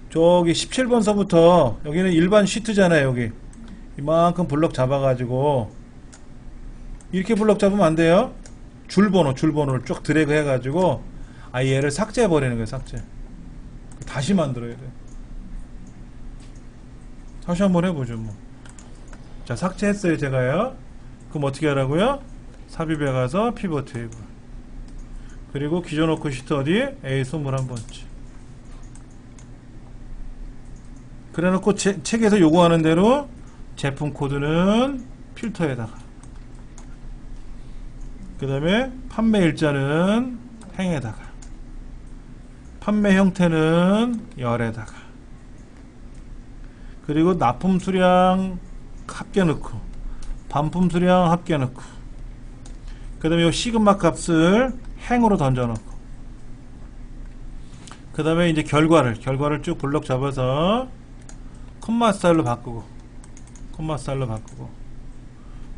저기 17번서부터 여기는 일반 시트잖아요. 여기 이만큼 블럭 잡아가지고 이렇게 블럭 잡으면 안 돼요. 줄번호를 쭉 드래그 해가지고 아예 얘를 삭제해버리는 거예요. 삭제. 다시 만들어야 돼요. 다시 한번 해보죠. 뭐. 자, 삭제했어요. 제가요. 그럼 어떻게 하라고요? 삽입에 가서 피벗 테이블 그리고 기존 워크시트 어디? A 손물 한 번째. 그래놓고 책에서 요구하는 대로 제품 코드는 필터에다가 그 다음에 판매 일자는 행에다가 판매 형태는 열에다가 그리고 납품 수량 합계 넣고 반품 수량 합계 넣고 그 다음에 이 시그마 값을 행으로 던져 넣고 그 다음에 이제 결과를 쭉 블럭 잡아서 콤마 스타일로 바꾸고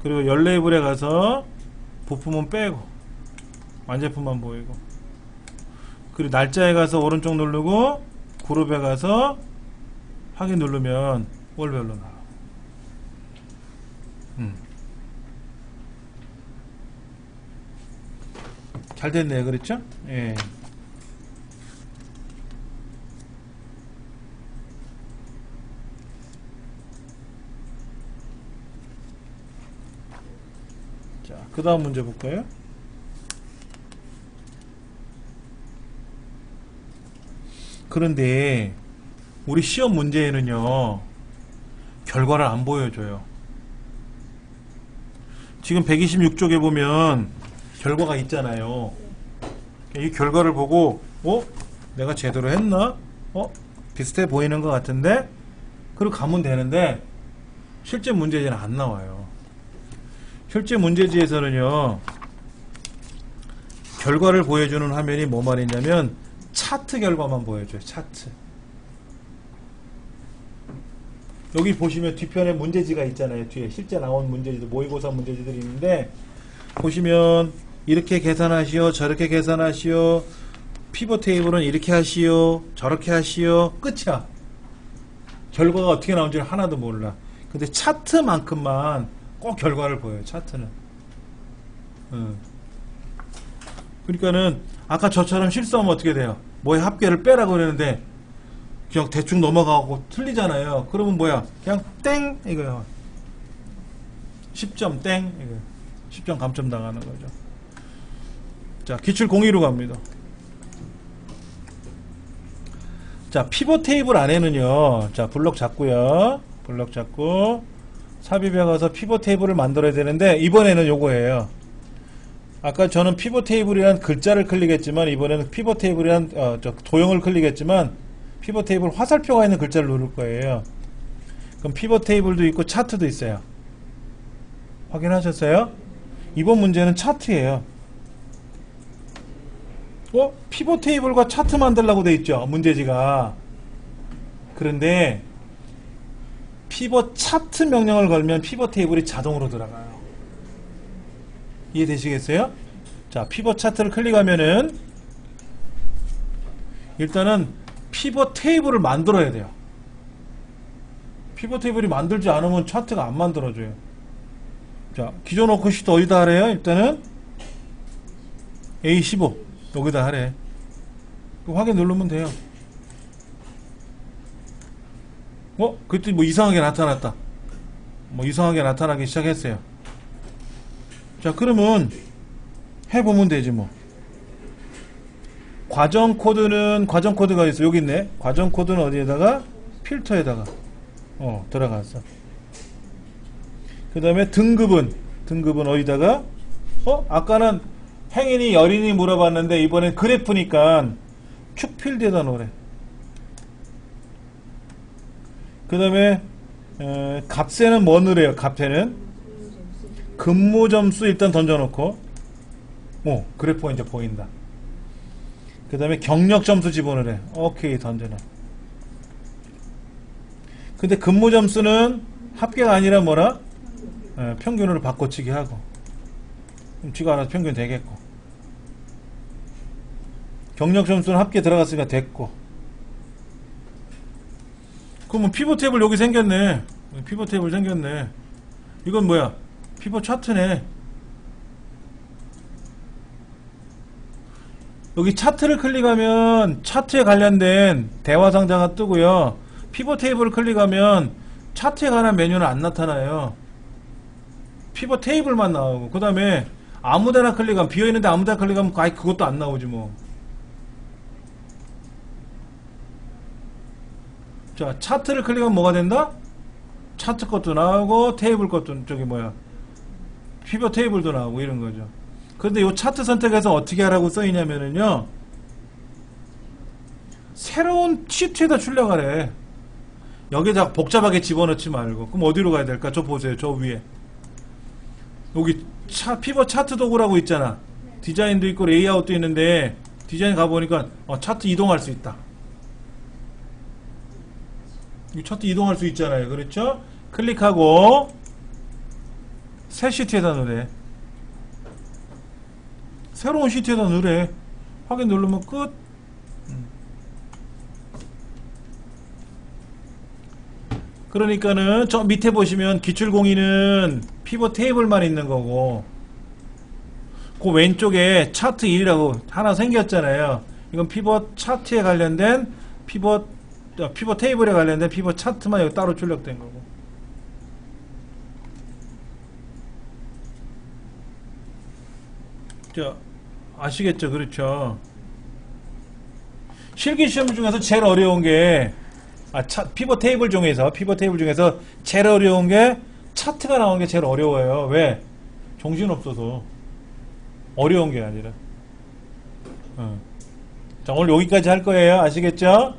그리고 열 레이블에 가서 부품은 빼고 완제품만 보이고 그리고 날짜에 가서 오른쪽 누르고 그룹에 가서 확인 누르면 월별로 나와. 잘 됐네요. 그렇죠? 예. 그 다음 문제 볼까요? 그런데 우리 시험 문제에는요 결과를 안 보여줘요. 지금 126쪽에 보면 결과가 있잖아요. 이 결과를 보고 내가 제대로 했나? 비슷해 보이는 것 같은데? 그리고 가면 되는데 실제 문제지는 안 나와요. 실제 문제지에서는요 결과를 보여주는 화면이 뭐 말이냐면 차트 결과만 보여줘요. 차트. 여기 보시면 뒤편에 문제지가 있잖아요. 뒤에 실제 나온 문제지들, 모의고사 문제지들이 있는데 보시면 이렇게 계산하시오, 저렇게 계산하시오, 피벗 테이블은 이렇게 하시오, 저렇게 하시오. 끝이야. 결과가 어떻게 나온지 하나도 몰라. 근데 차트만큼만 꼭 결과를 보여요. 차트는. 그러니까는 아까 저처럼 실수하면 어떻게 돼요? 뭐에 합계를 빼라고 그러는데 그냥 대충 넘어가고 틀리잖아요. 그러면 뭐야? 그냥 땡 이거요. 10점 땡 이거. 10점 감점 당하는 거죠. 자, 기출 공의로 갑니다. 자, 피벗 테이블 안에는요. 자, 블록 잡고요. 블록 잡고 삽입해 가서 피벗 테이블을 만들어야 되는데 이번에는 요거예요. 아까 저는 피벗 테이블이란 글자를 클릭했지만 이번에는 피벗 테이블이란 도형을 클릭했지만 피벗 테이블 화살표가 있는 글자를 누를 거예요. 그럼 피벗 테이블도 있고 차트도 있어요. 확인하셨어요? 이번 문제는 차트예요. 피벗 테이블과 차트 만들라고 돼 있죠. 문제지가. 그런데 피벗 차트 명령을 걸면 피벗 테이블이 자동으로 들어가요. 이해되시겠어요? 자, 피벗 차트를 클릭하면은 일단은 피벗 테이블을 만들어야 돼요. 피벗 테이블이 만들지 않으면 차트가 안 만들어져요. 자, 기존 워크시트 어디다 하래요? 일단은 A15 여기다 하래. 확인 누르면 돼요. 그때 뭐 이상하게 나타났다. 뭐 이상하게 나타나기 시작했어요. 자, 그러면 해보면 되지 뭐. 과정 코드가 있어. 여기 있네. 과정 코드는 어디에다가? 필터에다가 들어갔어. 그 다음에 등급은 어디다가? 아까는 행인이 열인이 물어봤는데 이번엔 그래프니까 축 필드에다 놓으래. 그 다음에 값에는 뭐 넣으래요? 값에는 근무 점수 일단 던져놓고 그래프가 이제 보인다. 그 다음에 경력 점수 집어넣으래. 오케이 던져놔. 근데 근무 점수는 합계가 아니라 뭐라? 평균으로 바꿔치기 하고. 그럼 지가 알아서 평균 되겠고. 경력 점수는 합계 들어갔으니까 됐고. 그러면 피벗 테이블 여기 생겼네. 피벗 테이블 생겼네. 이건 뭐야? 피벗 차트네. 여기 차트를 클릭하면 차트에 관련된 대화 상자가 뜨고요. 피벗 테이블을 클릭하면 차트에 관한 메뉴는 안 나타나요. 피벗 테이블만 나오고, 그 다음에 아무데나 클릭하면, 비어있는데 아무데나 클릭하면 아예 그것도 안 나오지 뭐. 자, 차트를 클릭하면 뭐가 된다? 차트 것도 나오고 테이블 것도 피벗 테이블도 나오고 이런 거죠. 그런데 이 차트 선택해서 어떻게 하라고 써있냐면은요, 새로운 시트에다 출력하래. 여기다 복잡하게 집어넣지 말고. 그럼 어디로 가야 될까? 저 보세요. 저 위에 여기 피벗 차트 도구라고 있잖아. 디자인도 있고 레이아웃도 있는데 디자인 가보니까 차트 이동할 수 있다. 이 차트 이동할 수 있잖아요. 그렇죠? 클릭하고 새 시트에다 넣으래. 새로운 시트에다 넣으래. 확인 누르면 끝. 그러니까는 저 밑에 보시면 기출공의는 피벗 테이블만 있는 거고, 그 왼쪽에 차트 1이라고 하나 생겼잖아요. 이건 피벗 차트에 관련된 피벗 테이블에 관련된 피벗 차트만 여기 따로 출력된 거고. 아시겠죠? 그렇죠. 실기 시험 중에서 제일 어려운 게 피벗 테이블 중에서 제일 어려운 게 차트가 나오는 게 제일 어려워요. 왜? 정신없어서. 어려운 게 아니라. 자, 오늘 여기까지 할 거예요. 아시겠죠?